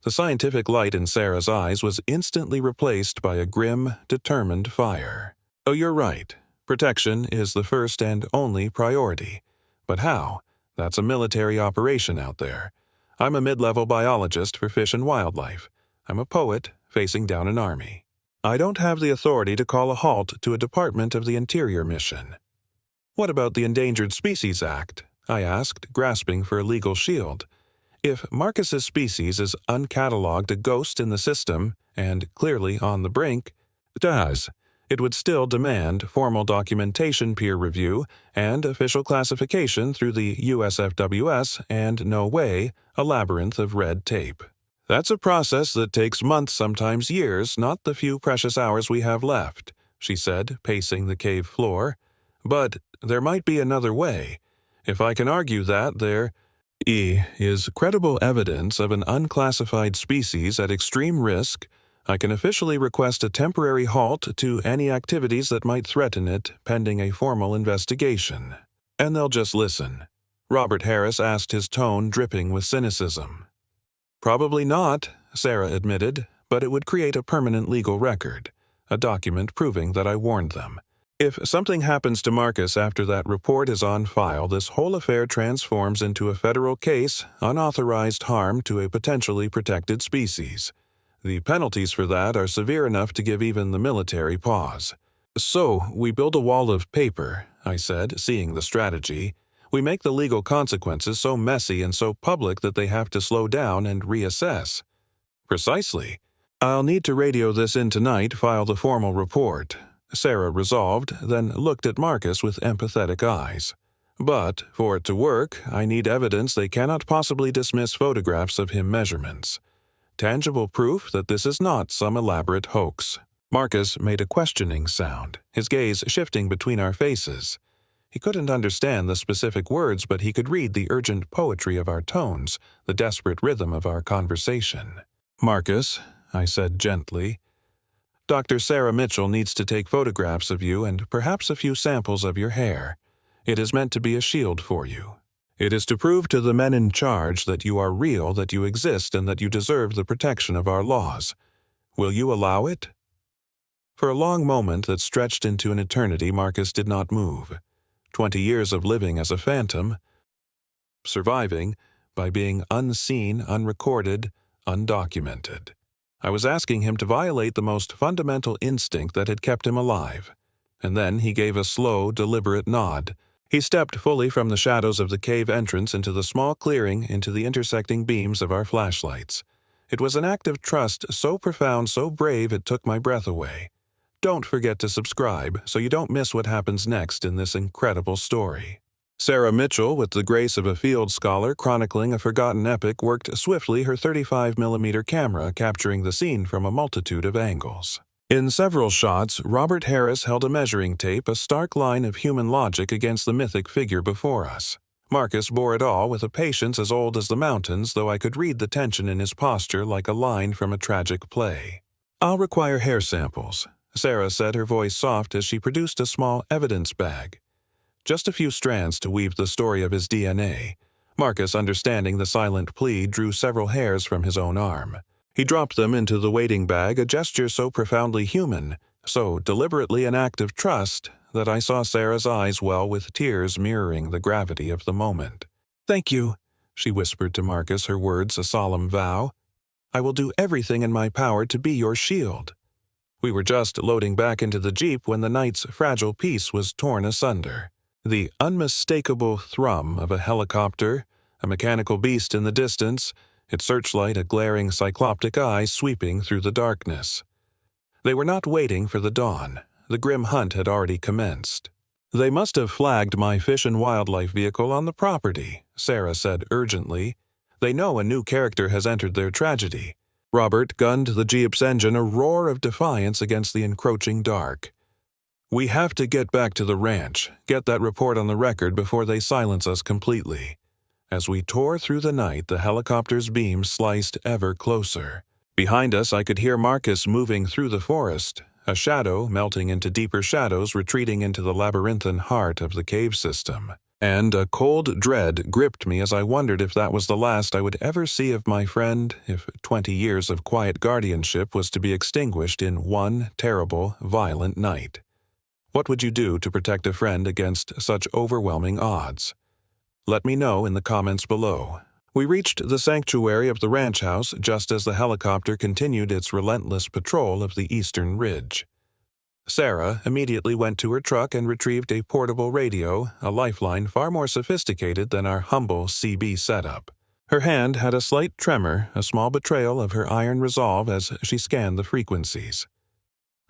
The scientific light in Sarah's eyes was instantly replaced by a grim, determined fire. "Oh, you're right. Protection is the first and only priority. But how? That's a military operation out there. I'm a mid-level biologist for fish and wildlife. I'm a poet facing down an army. I don't have the authority to call a halt to a Department of the Interior mission." "What about the Endangered Species Act?" I asked, grasping for a legal shield. If Marcus's species is uncatalogued a ghost in the system and clearly on the brink, it would still demand formal documentation peer review and official classification through the USFWS and, no way, a labyrinth of red tape. "That's a process that takes months, sometimes years, not the few precious hours we have left," she said, pacing the cave floor. "But there might be another way. If I can argue that there is credible evidence of an unclassified species at extreme risk, I can officially request a temporary halt to any activities that might threaten it pending a formal investigation. And they'll just listen." Robert Harris asked, his tone dripping with cynicism. "Probably not," Sarah admitted, "but it would create a permanent legal record, a document proving that I warned them. If something happens to Marcus after that report is on file, this whole affair transforms into a federal case, unauthorized harm to a potentially protected species. The penalties for that are severe enough to give even the military pause." "So, we build a wall of paper," I said, seeing the strategy. "We make the legal consequences so messy and so public that they have to slow down and reassess." "Precisely. I'll need to radio this in tonight, file the formal report," Sarah resolved, then looked at Marcus with empathetic eyes. "But, for it to work, I need evidence they cannot possibly dismiss photographs of him measurements. Tangible proof that this is not some elaborate hoax." Marcus made a questioning sound, his gaze shifting between our faces. He couldn't understand the specific words, but he could read the urgent poetry of our tones, the desperate rhythm of our conversation. "Marcus," I said gently, "Dr. Sarah Mitchell needs to take photographs of you and perhaps a few samples of your hair. It is meant to be a shield for you. It is to prove to the men in charge that you are real, that you exist, and that you deserve the protection of our laws. Will you allow it?" For a long moment that stretched into an eternity, Marcus did not move. 20 years of living as a phantom, surviving by being unseen, unrecorded, undocumented. I was asking him to violate the most fundamental instinct that had kept him alive. And then he gave a slow, deliberate nod. He stepped fully from the shadows of the cave entrance into the small clearing, into the intersecting beams of our flashlights. It was an act of trust so profound, so brave, it took my breath away. Don't forget to subscribe so you don't miss what happens next in this incredible story. Sarah Mitchell, with the grace of a field scholar chronicling a forgotten epic, worked swiftly her 35mm camera, capturing the scene from a multitude of angles. In several shots, Robert Harris held a measuring tape, a stark line of human logic against the mythic figure before us. Marcus bore it all with a patience as old as the mountains, though I could read the tension in his posture like a line from a tragic play. "I'll require hair samples," Sarah said, her voice soft as she produced a small evidence bag. "Just a few strands to weave the story of his DNA." Marcus, understanding the silent plea, drew several hairs from his own arm. He dropped them into the waiting bag, a gesture so profoundly human, so deliberately an act of trust, that I saw Sarah's eyes well with tears mirroring the gravity of the moment. "Thank you," she whispered to Marcus, her words a solemn vow. "I will do everything in my power to be your shield." We were just loading back into the Jeep when the night's fragile peace was torn asunder. The unmistakable thrum of a helicopter, a mechanical beast in the distance, its searchlight a glaring cycloptic eye sweeping through the darkness. They were not waiting for the dawn. The grim hunt had already commenced. "They must have flagged my fish and wildlife vehicle on the property," Sarah said urgently. "They know a new character has entered their tragedy." Robert gunned the Jeep's engine, a roar of defiance against the encroaching dark. "We have to get back to the ranch, get that report on the record before they silence us completely." As we tore through the night, the helicopter's beams sliced ever closer. Behind us, I could hear Marcus moving through the forest, a shadow melting into deeper shadows, retreating into the labyrinthine heart of the cave system. And a cold dread gripped me as I wondered if that was the last I would ever see of my friend, if 20 years of quiet guardianship was to be extinguished in one terrible, violent night. What would you do to protect a friend against such overwhelming odds? Let me know in the comments below. We reached the sanctuary of the ranch house just as the helicopter continued its relentless patrol of the eastern ridge. Sarah immediately went to her truck and retrieved a portable radio, a lifeline far more sophisticated than our humble CB setup. Her hand had a slight tremor, a small betrayal of her iron resolve as she scanned the frequencies.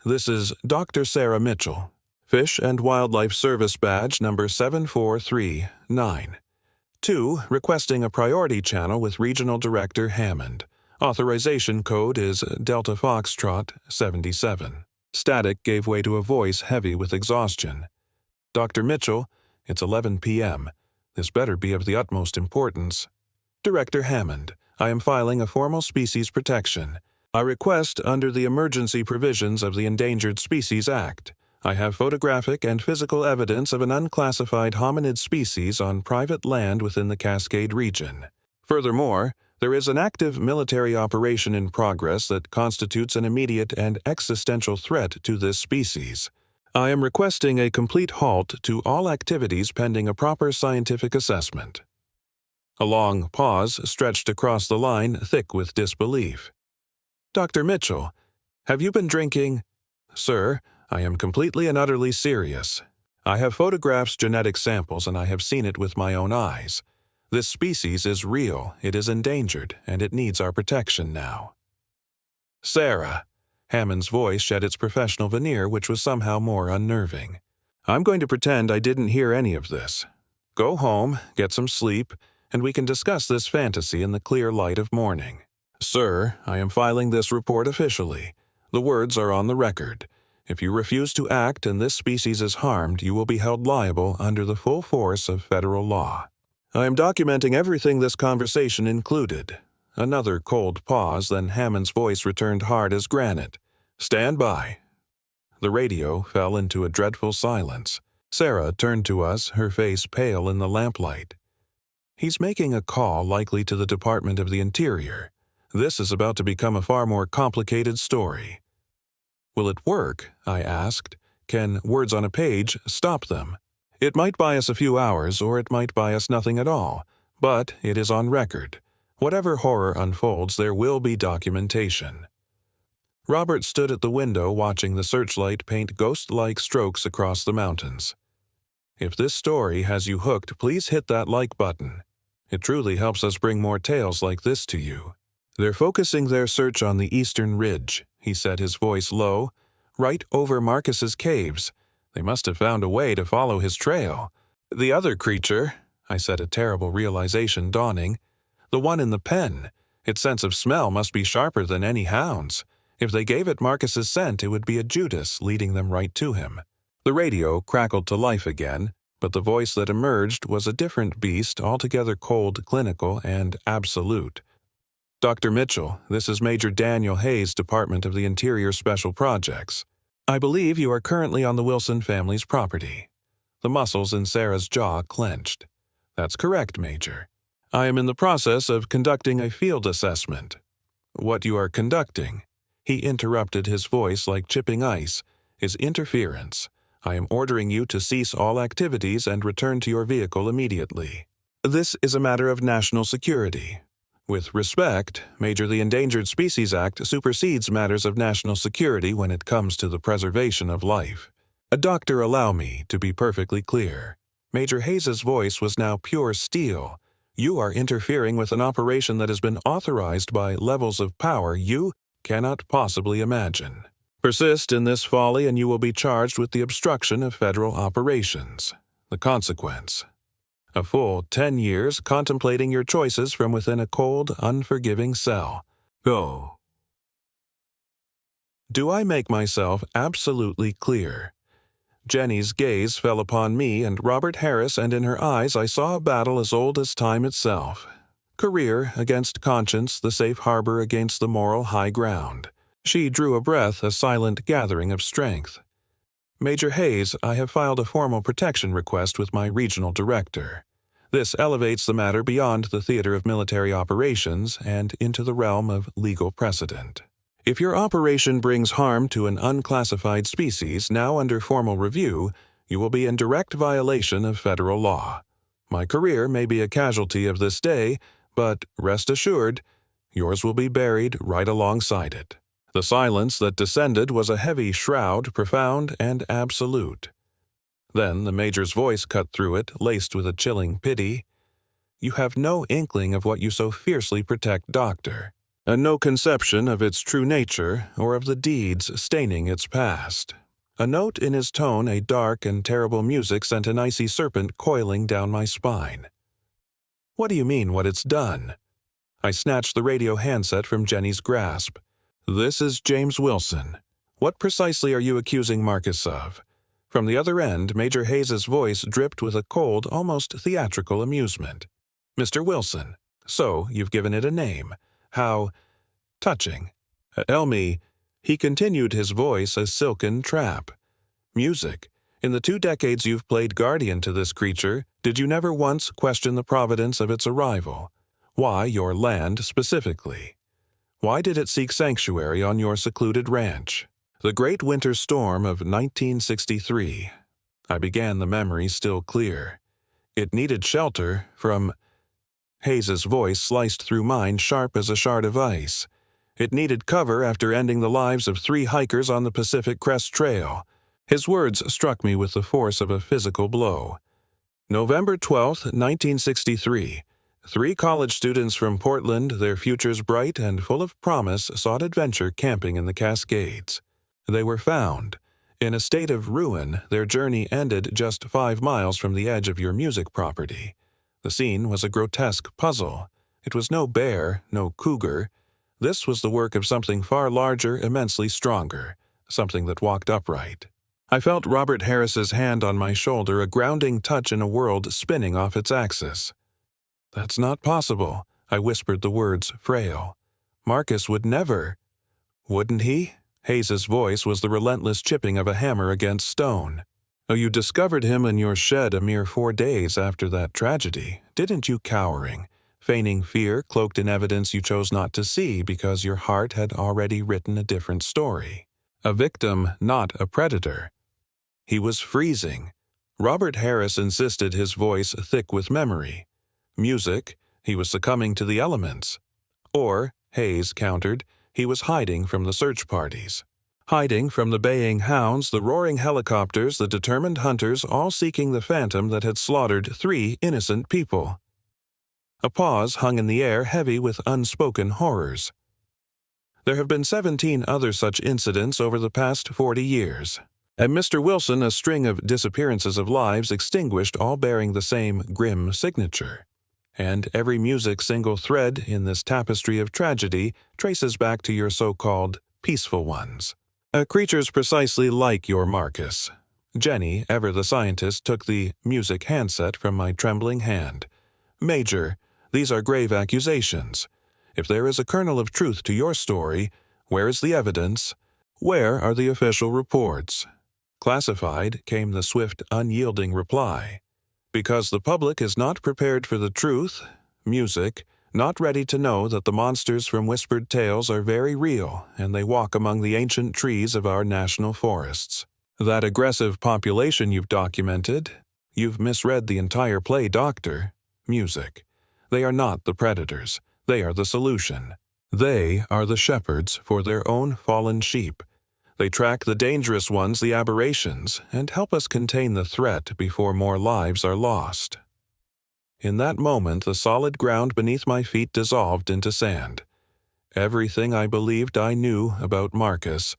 This is Dr. Sarah Mitchell, Fish and Wildlife Service Badge number 7439. 2, requesting a priority channel with Regional Director Hammond. Authorization code is Delta Foxtrot 77. Static gave way to a voice heavy with exhaustion. Dr. Mitchell, it's 11 p.m. This better be of the utmost importance. Director Hammond, I am filing a formal species protection. I request under the emergency provisions of the Endangered Species Act. I have photographic and physical evidence of an unclassified hominid species on private land within the Cascade region. Furthermore, there is an active military operation in progress that constitutes an immediate and existential threat to this species. I am requesting a complete halt to all activities pending a proper scientific assessment. A long pause stretched across the line, thick with disbelief. Dr. Mitchell, have you been drinking? Sir, I am completely and utterly serious. I have photographed genetic samples and I have seen it with my own eyes. This species is real, it is endangered, and it needs our protection now. Sarah. Hammond's voice shed its professional veneer, which was somehow more unnerving. I'm going to pretend I didn't hear any of this. Go home, get some sleep, and we can discuss this fantasy in the clear light of morning. Sir, I am filing this report officially. The words are on the record. If you refuse to act and this species is harmed, you will be held liable under the full force of federal law. I am documenting everything this conversation included. Another cold pause, then Hammond's voice returned hard as granite. Stand by. The radio fell into a dreadful silence. Sarah turned to us, her face pale in the lamplight. He's making a call likely to the Department of the Interior. This is about to become a far more complicated story. Will it work? I asked. Can words on a page stop them? It might buy us a few hours, or it might buy us nothing at all, but it is on record. Whatever horror unfolds, there will be documentation. Robert stood at the window watching the searchlight paint ghost-like strokes across the mountains. If this story has you hooked, please hit that like button. It truly helps us bring more tales like this to you. They're focusing their search on the eastern ridge, he said, his voice low, right over Marcus's caves. They must have found a way to follow his trail. The other creature, I said, a terrible realization dawning. The one in the pen. Its sense of smell must be sharper than any hound's. If they gave it Marcus's scent, it would be a Judas leading them right to him. The radio crackled to life again, but the voice that emerged was a different beast, altogether cold, clinical, and absolute. Dr. Mitchell, this is Major Daniel Hayes, Department of the Interior Special Projects. I believe you are currently on the Wilson family's property. The muscles in Sarah's jaw clenched. That's correct, Major. I am in the process of conducting a field assessment. What you are conducting? He interrupted, his voice like chipping ice, is interference. I am ordering you to cease all activities and return to your vehicle immediately. This is a matter of national security. With respect, Major, the Endangered Species Act supersedes matters of national security when it comes to the preservation of life. Doctor, allow me to be perfectly clear. Major Hayes's voice was now pure steel. You are interfering with an operation that has been authorized by levels of power you cannot possibly imagine. Persist in this folly and you will be charged with the obstruction of federal operations. The consequence: a full 10 years contemplating your choices from within a cold, unforgiving cell. Go. Do I make myself absolutely clear? Jenny's gaze fell upon me and Robert Harris, and in her eyes I saw a battle as old as time itself. Career against conscience, the safe harbor against the moral high ground. She drew a breath, a silent gathering of strength. Major Hayes, I have filed a formal protection request with my regional director. This elevates the matter beyond the theater of military operations and into the realm of legal precedent. If your operation brings harm to an unclassified species now under formal review, you will be in direct violation of federal law. My career may be a casualty of this day, but rest assured, yours will be buried right alongside it. The silence that descended was a heavy shroud, profound and absolute. Then the Major's voice cut through it, laced with a chilling pity. You have no inkling of what you so fiercely protect, Doctor, and no conception of its true nature or of the deeds staining its past. A note in his tone, a dark and terrible music, sent an icy serpent coiling down my spine. What do you mean, what it's done? I snatched the radio handset from Jenny's grasp. This is James Wilson. What precisely are you accusing Marcus of? From the other end, Major Hayes's voice dripped with a cold, almost theatrical amusement. Mr. Wilson. So, you've given it a name. How touching. Elmi, he continued, his voice a silken trap. Music. In the 2 decades you've played guardian to this creature, did you never once question the providence of its arrival? Why your land specifically? Why did it seek sanctuary on your secluded ranch? The great winter storm of 1963. I began, the memory still clear. It needed shelter from... Hayes's voice sliced through mine sharp as a shard of ice. It needed cover after ending the lives of 3 hikers on the Pacific Crest Trail. His words struck me with the force of a physical blow. November 12, 1963. 3 college students from Portland, their futures bright and full of promise, sought adventure camping in the Cascades. They were found. In a state of ruin, their journey ended just 5 miles from the edge of your music property. The scene was a grotesque puzzle. It was no bear, no cougar. This was the work of something far larger, immensely stronger, something that walked upright. I felt Robert Harris's hand on my shoulder, a grounding touch in a world spinning off its axis. That's not possible, I whispered the words, frail. Marcus would never. Wouldn't he? Hayes's voice was the relentless chipping of a hammer against stone. Oh, you discovered him in your shed a mere 4 days after that tragedy, didn't you, cowering, feigning fear cloaked in evidence you chose not to see because your heart had already written a different story. A victim, not a predator. He was freezing. Robert Harris insisted, his voice thick with memory. Music, he was succumbing to the elements. Or, Hayes countered, he was hiding from the search parties. Hiding from the baying hounds, the roaring helicopters, the determined hunters, all seeking the phantom that had slaughtered 3 innocent people. A pause hung in the air, heavy with unspoken horrors. There have been 17 other such incidents over the past 40 years. And Mr. Wilson, a string of disappearances of lives extinguished, all bearing the same grim signature. And every music single thread in this tapestry of tragedy traces back to your so-called peaceful ones. Creatures precisely like your Marcus. Jenny, ever the scientist, took the music handset from my trembling hand. Major, these are grave accusations. If there is a kernel of truth to your story, where is the evidence? Where are the official reports? Classified, came the swift, unyielding reply. Because the public is not prepared for the truth, music, not ready to know that the monsters from whispered tales are very real and they walk among the ancient trees of our national forests. That aggressive population you've documented, you've misread the entire play, Doctor. Music. They are not the predators. They are the solution. They are the shepherds for their own fallen sheep. They track the dangerous ones, the aberrations, and help us contain the threat before more lives are lost. In that moment, the solid ground beneath my feet dissolved into sand. Everything I believed I knew about Marcus,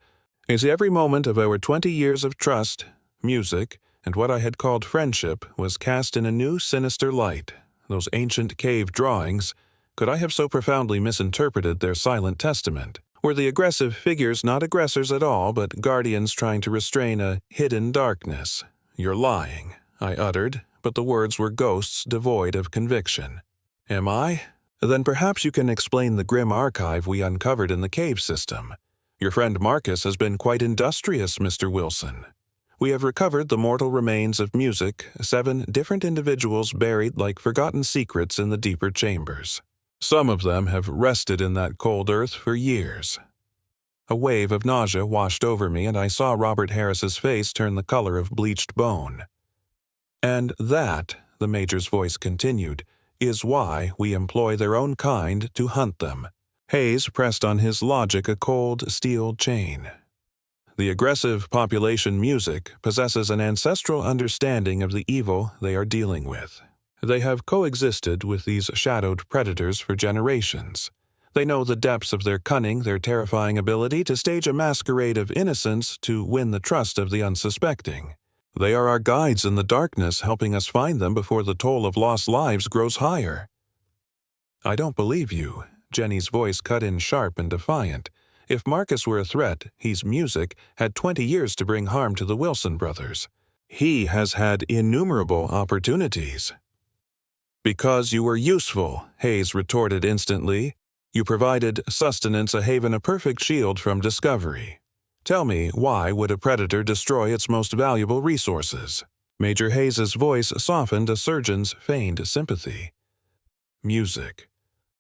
as every moment of our 20 years of trust, music, and what I had called friendship was cast in a new sinister light. Those ancient cave drawings, could I have so profoundly misinterpreted their silent testament? Were the aggressive figures not aggressors at all, but guardians trying to restrain a hidden darkness? You're lying, I uttered, but the words were ghosts devoid of conviction. Am I? Then perhaps you can explain the grim archive we uncovered in the cave system. Your friend Marcus has been quite industrious, Mr. Wilson. We have recovered the mortal remains of music, 7 different individuals buried like forgotten secrets in the deeper chambers. Some of them have rested in that cold earth for years. A wave of nausea washed over me, and I saw Robert Harris's face turn the color of bleached bone. And that, the Major's voice continued, is why we employ their own kind to hunt them. Hayes pressed on his logic a cold steel chain. The aggressive population music possesses an ancestral understanding of the evil they are dealing with. They have coexisted with these shadowed predators for generations. They know the depths of their cunning, their terrifying ability to stage a masquerade of innocence to win the trust of the unsuspecting. They are our guides in the darkness, helping us find them before the toll of lost lives grows higher. I don't believe you. Jenny's voice cut in sharp and defiant. If Marcus were a threat, he's music, had 20 years to bring harm to the Wilson brothers. He has had innumerable opportunities. Because you were useful, Hayes retorted instantly. You provided sustenance, a haven, a perfect shield from discovery. Tell me, why would a predator destroy its most valuable resources? Major Hayes's voice softened a surgeon's feigned sympathy. Music.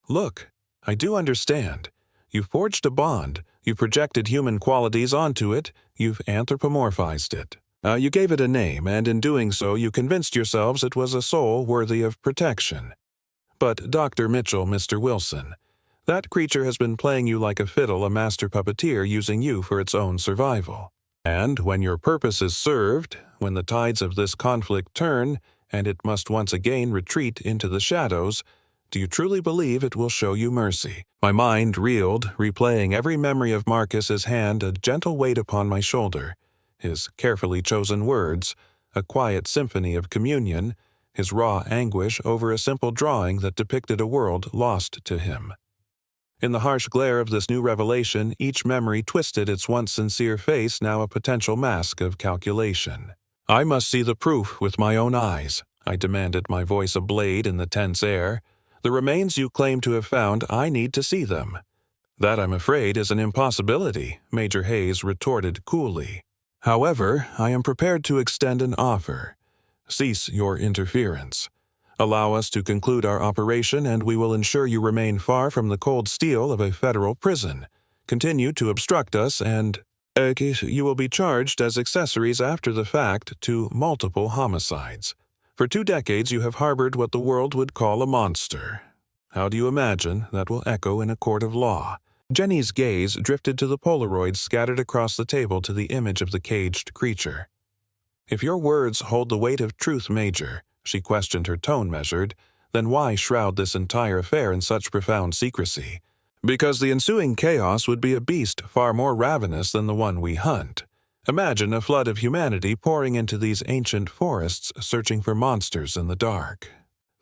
Look, I do understand. You forged a bond, you projected human qualities onto it, you've anthropomorphized it. You gave it a name, and in doing so you convinced yourselves it was a soul worthy of protection. But Dr. Mitchell, Mr. Wilson, that creature has been playing you like a fiddle, a master puppeteer using you for its own survival. And when your purpose is served, when the tides of this conflict turn, and it must once again retreat into the shadows, do you truly believe it will show you mercy? My mind reeled, replaying every memory of Marcus's hand, a gentle weight upon my shoulder, his carefully chosen words, a quiet symphony of communion, his raw anguish over a simple drawing that depicted a world lost to him. In the harsh glare of this new revelation, each memory twisted its once sincere face, now a potential mask of calculation. I must see the proof with my own eyes, I demanded, my voice ablaze in the tense air. The remains you claim to have found, I need to see them. That, I'm afraid, is an impossibility, Major Hayes retorted coolly. However, I am prepared to extend an offer. Cease your interference. Allow us to conclude our operation, and we will ensure you remain far from the cold steel of a federal prison. Continue to obstruct us, and you will be charged as accessories after the fact to multiple homicides. For 2 decades you have harbored what the world would call a monster. How do you imagine that will echo in a court of law? Jenny's gaze drifted to the Polaroids scattered across the table to the image of the caged creature. If your words hold the weight of truth, Major, she questioned, her tone measured, then why shroud this entire affair in such profound secrecy? Because the ensuing chaos would be a beast far more ravenous than the one we hunt. Imagine a flood of humanity pouring into these ancient forests searching for monsters in the dark.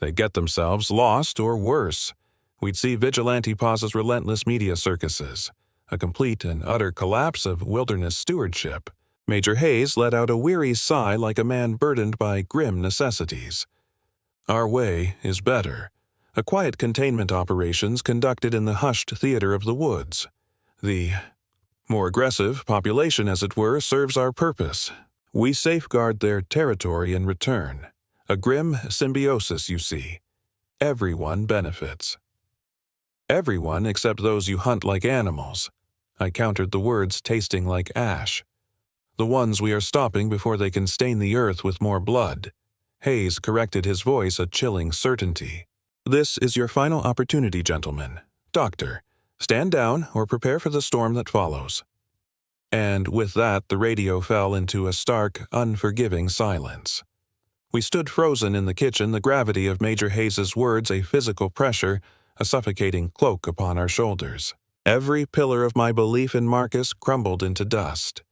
They'd get themselves lost or worse. We'd see vigilante pauses, relentless media circuses, a complete and utter collapse of wilderness stewardship. Major Hayes let out a weary sigh like a man burdened by grim necessities. Our way is better. A quiet containment operations conducted in the hushed theater of the woods. The more aggressive population, as it were, serves our purpose. We safeguard their territory in return. A grim symbiosis, you see. Everyone benefits. Everyone except those you hunt like animals. I countered, the words tasting like ash. The ones we are stopping before they can stain the earth with more blood. Hayes corrected, his voice a chilling certainty. This is your final opportunity, gentlemen. Doctor, stand down or prepare for the storm that follows. And with that, the radio fell into a stark, unforgiving silence. We stood frozen in the kitchen, the gravity of Major Hayes's words a physical pressure, a suffocating cloak upon our shoulders. Every pillar of my belief in Marcus crumbled into dust.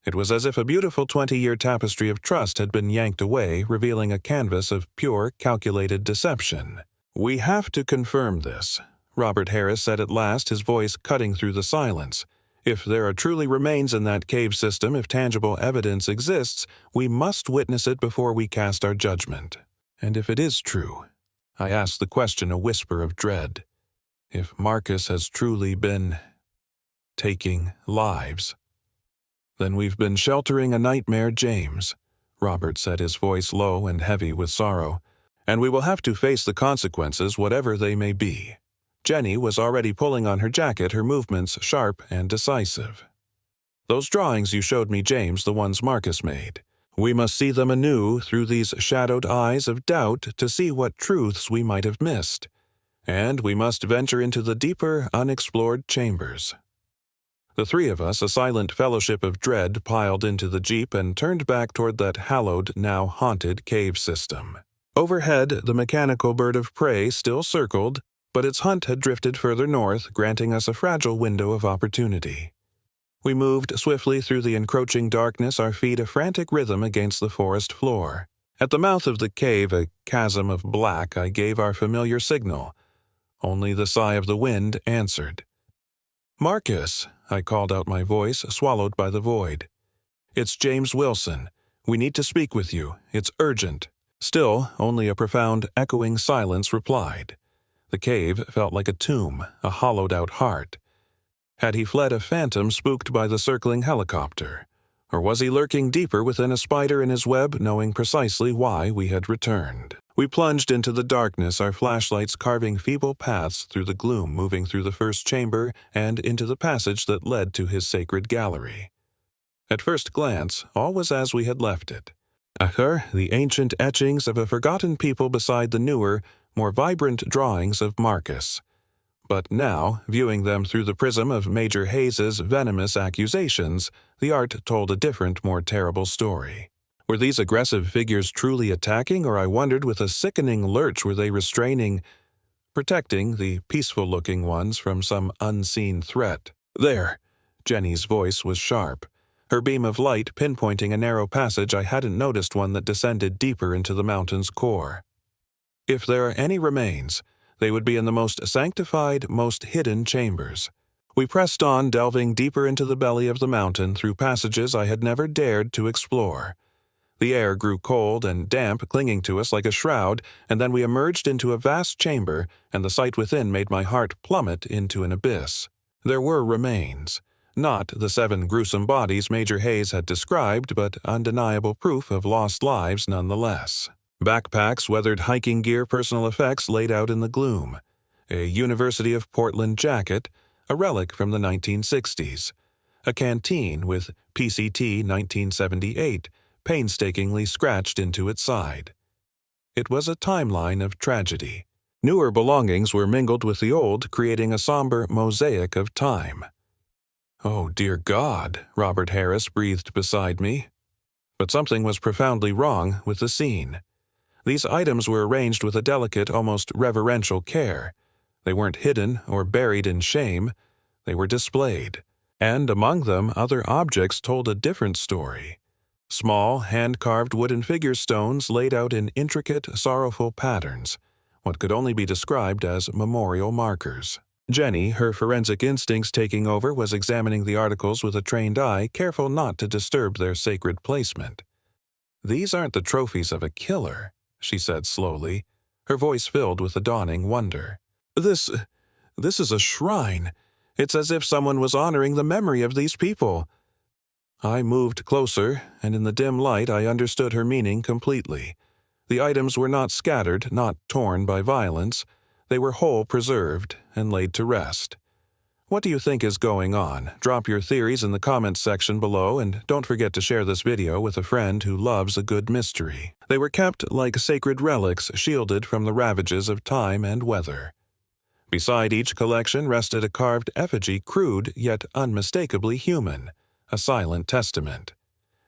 It was as if a beautiful 20-year tapestry of trust had been yanked away, revealing a canvas of pure, calculated deception. We have to confirm this, Robert Harris said at last, his voice cutting through the silence. If there are truly remains in that cave system, if tangible evidence exists, we must witness it before we cast our judgment. And if it is true, I asked the question, a whisper of dread, if Marcus has truly been taking lives, "Then we've been sheltering a nightmare, James," Robert said, his voice low and heavy with sorrow, "and we will have to face the consequences, whatever they may be." Jenny was already pulling on her jacket, her movements sharp and decisive. "Those drawings you showed me, James, the ones Marcus made. We must see them anew through these shadowed eyes of doubt to see what truths we might have missed. And we must venture into the deeper, unexplored chambers." The three of us, a silent fellowship of dread, piled into the jeep and turned back toward that hallowed, now haunted cave system. Overhead, the mechanical bird of prey still circled, but its hunt had drifted further north, granting us a fragile window of opportunity. We moved swiftly through the encroaching darkness, our feet a frantic rhythm against the forest floor. At the mouth of the cave, a chasm of black, I gave our familiar signal. Only the sigh of the wind answered. "Marcus," I called out, my voice swallowed by the void. "It's James Wilson. We need to speak with you. It's urgent." Still, only a profound, echoing silence replied. The cave felt like a tomb, a hollowed-out heart. Had he fled a phantom spooked by the circling helicopter? Or was he lurking deeper within a spider in his web, knowing precisely why we had returned? We plunged into the darkness, our flashlights carving feeble paths through the gloom, moving through the first chamber and into the passage that led to his sacred gallery. At first glance, all was as we had left it. The ancient etchings of a forgotten people beside the newer, more vibrant drawings of Marcus. But now, viewing them through the prism of Major Hayes's venomous accusations, the art told a different, more terrible story. Were these aggressive figures truly attacking, or I wondered with a sickening lurch, were they protecting the peaceful-looking ones from some unseen threat? "There!" Jenny's voice was sharp, her beam of light pinpointing a narrow passage I hadn't noticed, one that descended deeper into the mountain's core. If there are any remains, they would be in the most sanctified, most hidden chambers. We pressed on, delving deeper into the belly of the mountain through passages I had never dared to explore. The air grew cold and damp, clinging to us like a shroud, and then we emerged into a vast chamber, and the sight within made my heart plummet into an abyss. There were remains. Not the 7 gruesome bodies Major Hayes had described, but undeniable proof of lost lives nonetheless. Backpacks, weathered hiking gear, personal effects laid out in the gloom. A University of Portland jacket, a relic from the 1960s. A canteen with PCT 1978 painstakingly scratched into its side. It was a timeline of tragedy. Newer belongings were mingled with the old, creating a somber mosaic of time. "Oh, dear God," Robert Harris breathed beside me. But something was profoundly wrong with the scene. These items were arranged with a delicate, almost reverential care. They weren't hidden or buried in shame. They were displayed. And among them, other objects told a different story. Small, hand-carved wooden figure stones laid out in intricate, sorrowful patterns, what could only be described as memorial markers. Jenny, her forensic instincts taking over, was examining the articles with a trained eye, careful not to disturb their sacred placement. "These aren't the trophies of a killer," she said slowly, her voice filled with a dawning wonder. This is a shrine. It's as if someone was honoring the memory of these people." I moved closer, and in the dim light I understood her meaning completely. The items were not scattered, not torn by violence. They were whole, preserved, and laid to rest. What do you think is going on? Drop your theories in the comments section below, and don't forget to share this video with a friend who loves a good mystery. They were kept like sacred relics, shielded from the ravages of time and weather. Beside each collection rested a carved effigy, crude yet unmistakably human, a silent testament.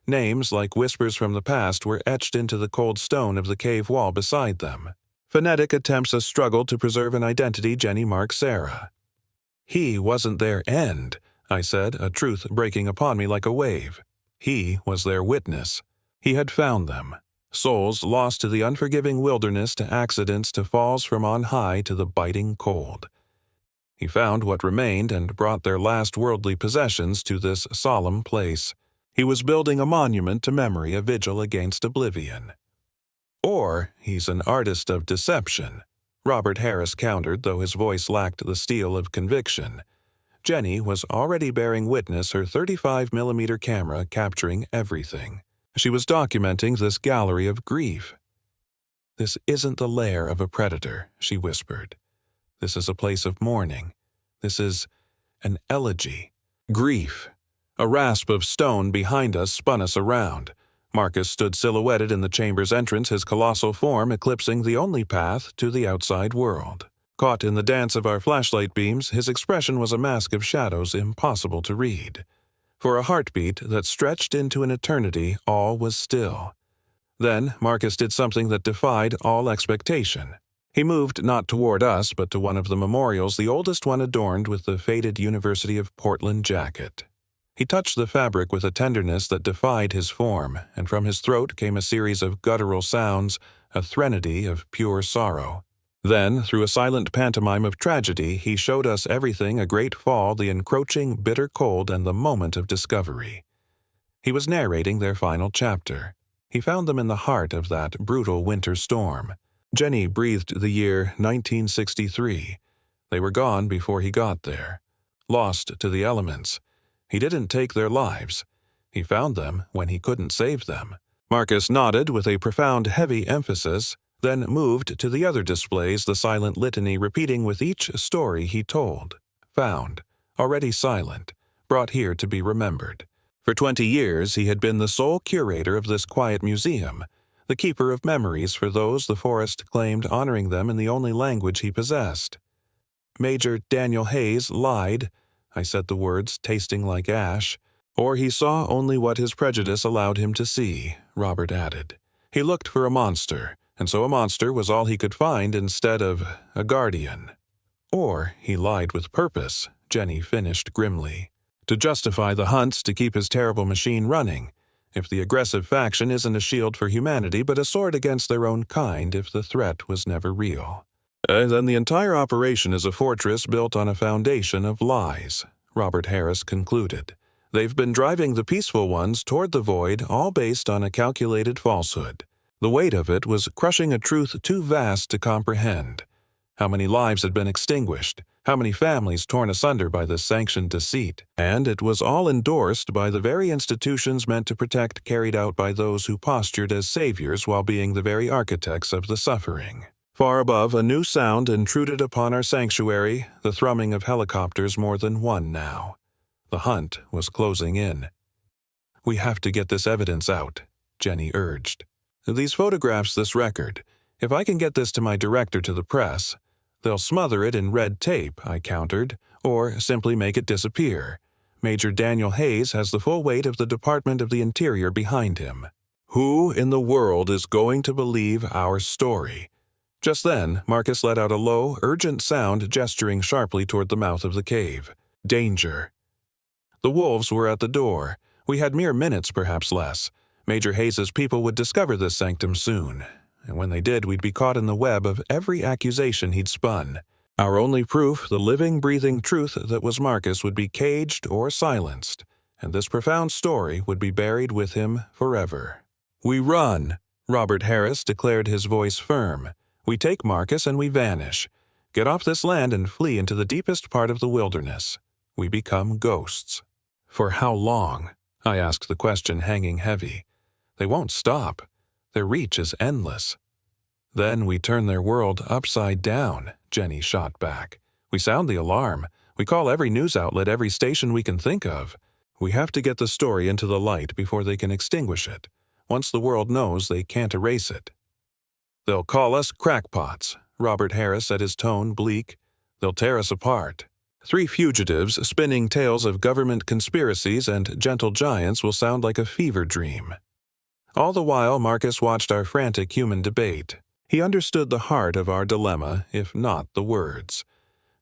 Names, like whispers from the past, were etched into the cold stone of the cave wall beside them. Phonetic attempts a struggle to preserve an identity Jenny marked Sarah. "He wasn't their end," I said, a truth breaking upon me like a wave. He was their witness. He had found them. Souls lost to the unforgiving wilderness, to accidents, to falls from on high, to the biting cold. He found what remained and brought their last worldly possessions to this solemn place. He was building a monument to memory, a vigil against oblivion. "Or he's an artist of deception," Robert Harris countered, though his voice lacked the steel of conviction. Jenny was already bearing witness, her 35mm camera capturing everything. She was documenting this gallery of grief. "This isn't the lair of a predator," she whispered. "This is a place of mourning. This is an elegy." Grief. A rasp of stone behind us spun us around. Marcus stood silhouetted in the chamber's entrance, his colossal form eclipsing the only path to the outside world. Caught in the dance of our flashlight beams, his expression was a mask of shadows impossible to read. For a heartbeat that stretched into an eternity, all was still. Then Marcus did something that defied all expectation. He moved not toward us, but to one of the memorials, the oldest one adorned with the faded University of Portland jacket. He touched the fabric with a tenderness that defied his form, and from his throat came a series of guttural sounds, a threnody of pure sorrow. Then, through a silent pantomime of tragedy, he showed us everything: a great fall, the encroaching bitter cold, and the moment of discovery. He was narrating their final chapter. He found them in the heart of that brutal winter storm. Jenny breathed the year 1963. They were gone before he got there. Lost to the elements. He didn't take their lives. He found them when he couldn't save them. Marcus nodded with a profound, heavy emphasis, then moved to the other displays, the silent litany repeating with each story he told. Found, already silent, brought here to be remembered. For 20 years he had been the sole curator of this quiet museum, the keeper of memories for those the forest claimed, honoring them in the only language he possessed. Major Daniel Hayes lied, I said the words tasting like ash, or he saw only what his prejudice allowed him to see, Robert added. He looked for a monster, and so a monster was all he could find instead of a guardian. Or he lied with purpose, Jenny finished grimly. To justify the hunts, to keep his terrible machine running. If the aggressive faction isn't a shield for humanity, but a sword against their own kind if the threat was never real. Then the entire operation is a fortress built on a foundation of lies, Robert Harris concluded. They've been driving the peaceful ones toward the void, all based on a calculated falsehood. The weight of it was crushing a truth too vast to comprehend. How many lives had been extinguished? How many families torn asunder by this sanctioned deceit? And it was all endorsed by the very institutions meant to protect, carried out by those who postured as saviors while being the very architects of the suffering. Far above, a new sound intruded upon our sanctuary, the thrumming of helicopters, more than one now. The hunt was closing in. "We have to get this evidence out," Jenny urged. "These photographs, this record. If I can get this to my director, to the press, they'll smother it in red tape," I countered, "or simply make it disappear. Major Daniel Hayes has the full weight of the Department of the Interior behind him. Who in the world is going to believe our story?" Just then, Marcus let out a low, urgent sound, gesturing sharply toward the mouth of the cave. Danger. The wolves were at the door. We had mere minutes, perhaps less. Major Hayes's people would discover this sanctum soon, and when they did, we'd be caught in the web of every accusation he'd spun. Our only proof, the living, breathing truth that was Marcus, would be caged or silenced, and this profound story would be buried with him forever. "We run," Robert Harris declared, his voice firm. "We take Marcus and we vanish. Get off this land and flee into the deepest part of the wilderness. We become ghosts." "For how long?" I asked, the question hanging heavy. "They won't stop. Their reach is endless." "Then we turn their world upside down," Jenny shot back. "We sound the alarm. We call every news outlet, every station we can think of. We have to get the story into the light before they can extinguish it. Once the world knows, they can't erase it." "They'll call us crackpots," Robert Harris said, his tone bleak. "They'll tear us apart. 3 fugitives spinning tales of government conspiracies and gentle giants will sound like a fever dream." All the while, Marcus watched our frantic human debate. He understood the heart of our dilemma, if not the words.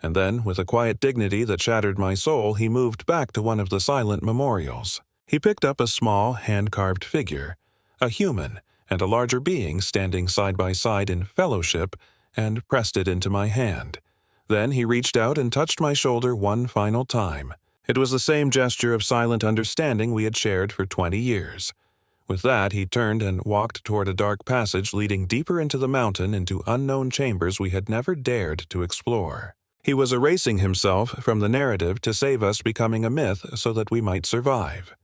And then, with a quiet dignity that shattered my soul, he moved back to one of the silent memorials. He picked up a small, hand-carved figure, a human and a larger being standing side by side in fellowship, and pressed it into my hand. Then he reached out and touched my shoulder one final time. It was the same gesture of silent understanding we had shared for 20 years. With that, he turned and walked toward a dark passage leading deeper into the mountain, into unknown chambers we had never dared to explore. He was erasing himself from the narrative to save us becoming a myth so that we might survive.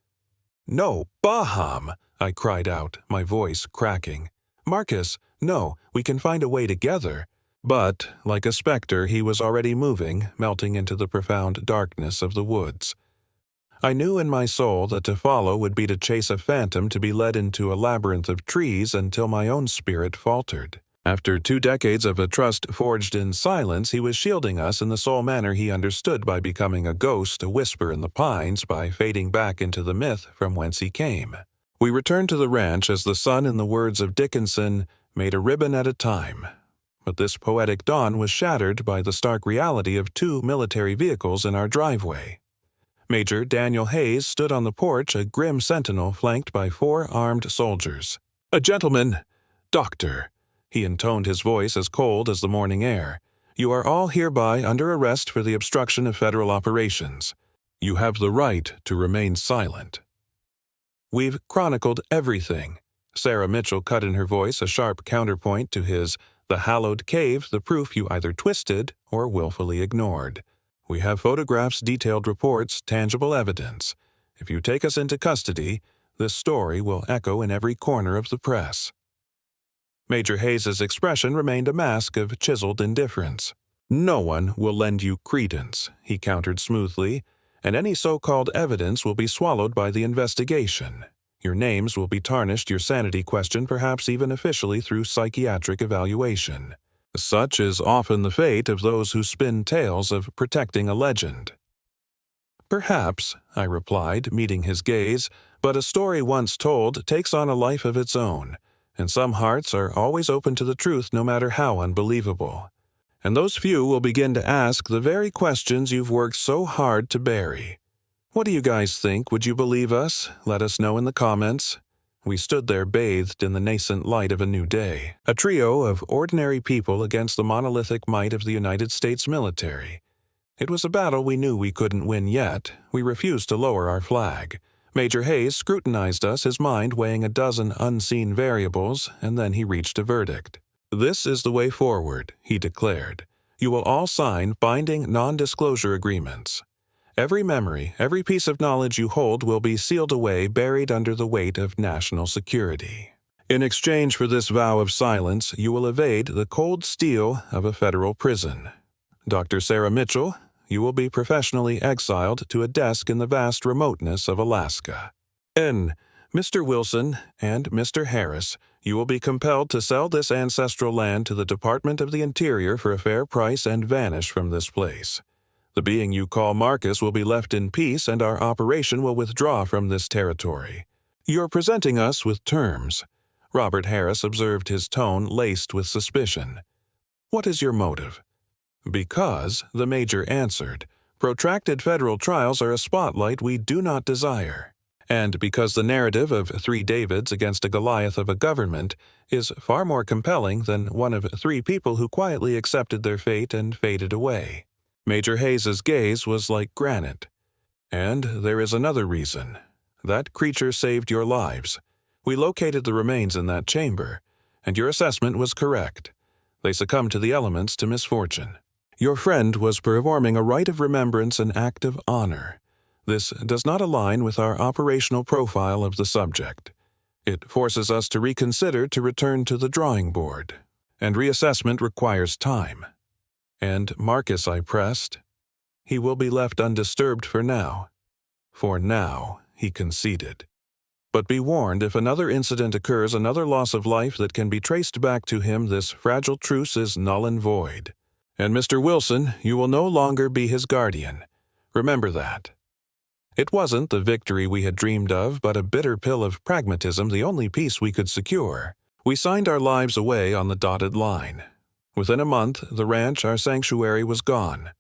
"No, Baham!" I cried out, my voice cracking. "Marcus, no, we can find a way together." But, like a specter, he was already moving, melting into the profound darkness of the woods. I knew in my soul that to follow would be to chase a phantom to be led into a labyrinth of trees until my own spirit faltered. After 2 decades of a trust forged in silence, he was shielding us in the sole manner he understood by becoming a ghost, a whisper in the pines, by fading back into the myth from whence he came. We returned to the ranch as the sun, in the words of Dickinson, made a ribbon at a time. But this poetic dawn was shattered by the stark reality of 2 military vehicles in our driveway. Major Daniel Hayes stood on the porch, a grim sentinel flanked by 4 armed soldiers. "A gentleman, doctor," he intoned, his voice as cold as the morning air. "You are all hereby under arrest for the obstruction of federal operations. You have the right to remain silent." "We've chronicled everything," Sarah Mitchell cut in her voice, a sharp counterpoint to his "the hallowed cave, the proof you either twisted or willfully ignored. We have photographs, detailed reports, tangible evidence. If you take us into custody, this story will echo in every corner of the press." Major Hayes's expression remained a mask of chiseled indifference. "No one will lend you credence," he countered smoothly, "and any so-called evidence will be swallowed by the investigation. Your names will be tarnished, your sanity questioned, perhaps even officially through psychiatric evaluation. Such is often the fate of those who spin tales of protecting a legend." "Perhaps," I replied, meeting his gaze, "but a story once told takes on a life of its own, and some hearts are always open to the truth no matter how unbelievable. And those few will begin to ask the very questions you've worked so hard to bury. What do you guys think? Would you believe us? Let us know in the comments." We stood there bathed in the nascent light of a new day, a trio of ordinary people against the monolithic might of the United States military. It was a battle we knew we couldn't win yet. We refused to lower our flag. Major Hayes scrutinized us, his mind weighing a dozen unseen variables, and then he reached a verdict. "This is the way forward," he declared. "You will all sign binding non-disclosure agreements. Every memory, every piece of knowledge you hold will be sealed away, buried under the weight of national security. In exchange for this vow of silence, you will evade the cold steel of a federal prison. Dr. Sarah Mitchell, you will be professionally exiled to a desk in the vast remoteness of Alaska. N. Mr. Wilson and Mr. Harris, you will be compelled to sell this ancestral land to the Department of the Interior for a fair price and vanish from this place. The being you call Marcus will be left in peace, and our operation will withdraw from this territory. You're presenting us with terms." Robert Harris observed, his tone laced with suspicion. "What is your motive?" "Because," the Major answered, "protracted federal trials are a spotlight we do not desire. And because the narrative of 3 Davids against a Goliath of a government is far more compelling than one of 3 people who quietly accepted their fate and faded away." Major Hayes's gaze was like granite. "And there is another reason. That creature saved your lives. We located the remains in that chamber, and your assessment was correct. They succumbed to the elements, to misfortune. Your friend was performing a rite of remembrance, an act of honor. This does not align with our operational profile of the subject. It forces us to reconsider, to return to the drawing board. And reassessment requires time." "And Marcus," I pressed. "He will be left undisturbed for now." "For now," he conceded. "But be warned, if another incident occurs, another loss of life that can be traced back to him, this fragile truce is null and void. And Mr. Wilson, you will no longer be his guardian. Remember that." It wasn't the victory we had dreamed of, but a bitter pill of pragmatism, the only peace we could secure. We signed our lives away on the dotted line. Within a month, the ranch, our sanctuary, was gone.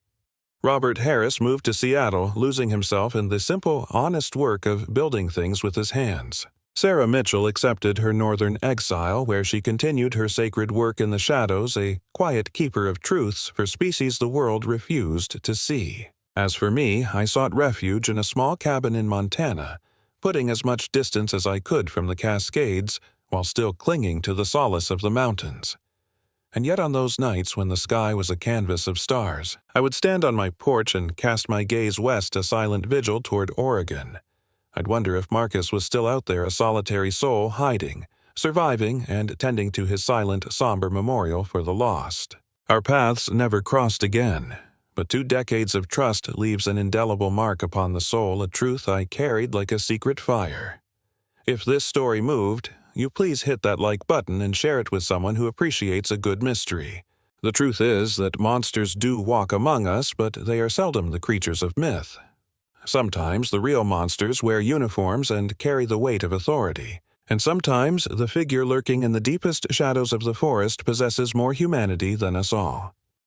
Robert Harris moved to Seattle, losing himself in the simple, honest work of building things with his hands. Sarah Mitchell accepted her northern exile, where she continued her sacred work in the shadows, a quiet keeper of truths for species the world refused to see. As for me, I sought refuge in a small cabin in Montana, putting as much distance as I could from the Cascades, while still clinging to the solace of the mountains. And yet on those nights when the sky was a canvas of stars, I would stand on my porch and cast my gaze west a silent vigil toward Oregon. I'd wonder if Marcus was still out there, a solitary soul hiding, surviving, and tending to his silent, somber memorial for the lost. Our paths never crossed again, but 2 decades of trust leaves an indelible mark upon the soul, a truth I carried like a secret fire. If this story moved, you please hit that like button and share it with someone who appreciates a good mystery. The truth is that monsters do walk among us, but they are seldom the creatures of myth. Sometimes the real monsters wear uniforms and carry the weight of authority, and sometimes the figure lurking in the deepest shadows of the forest possesses more humanity than us all.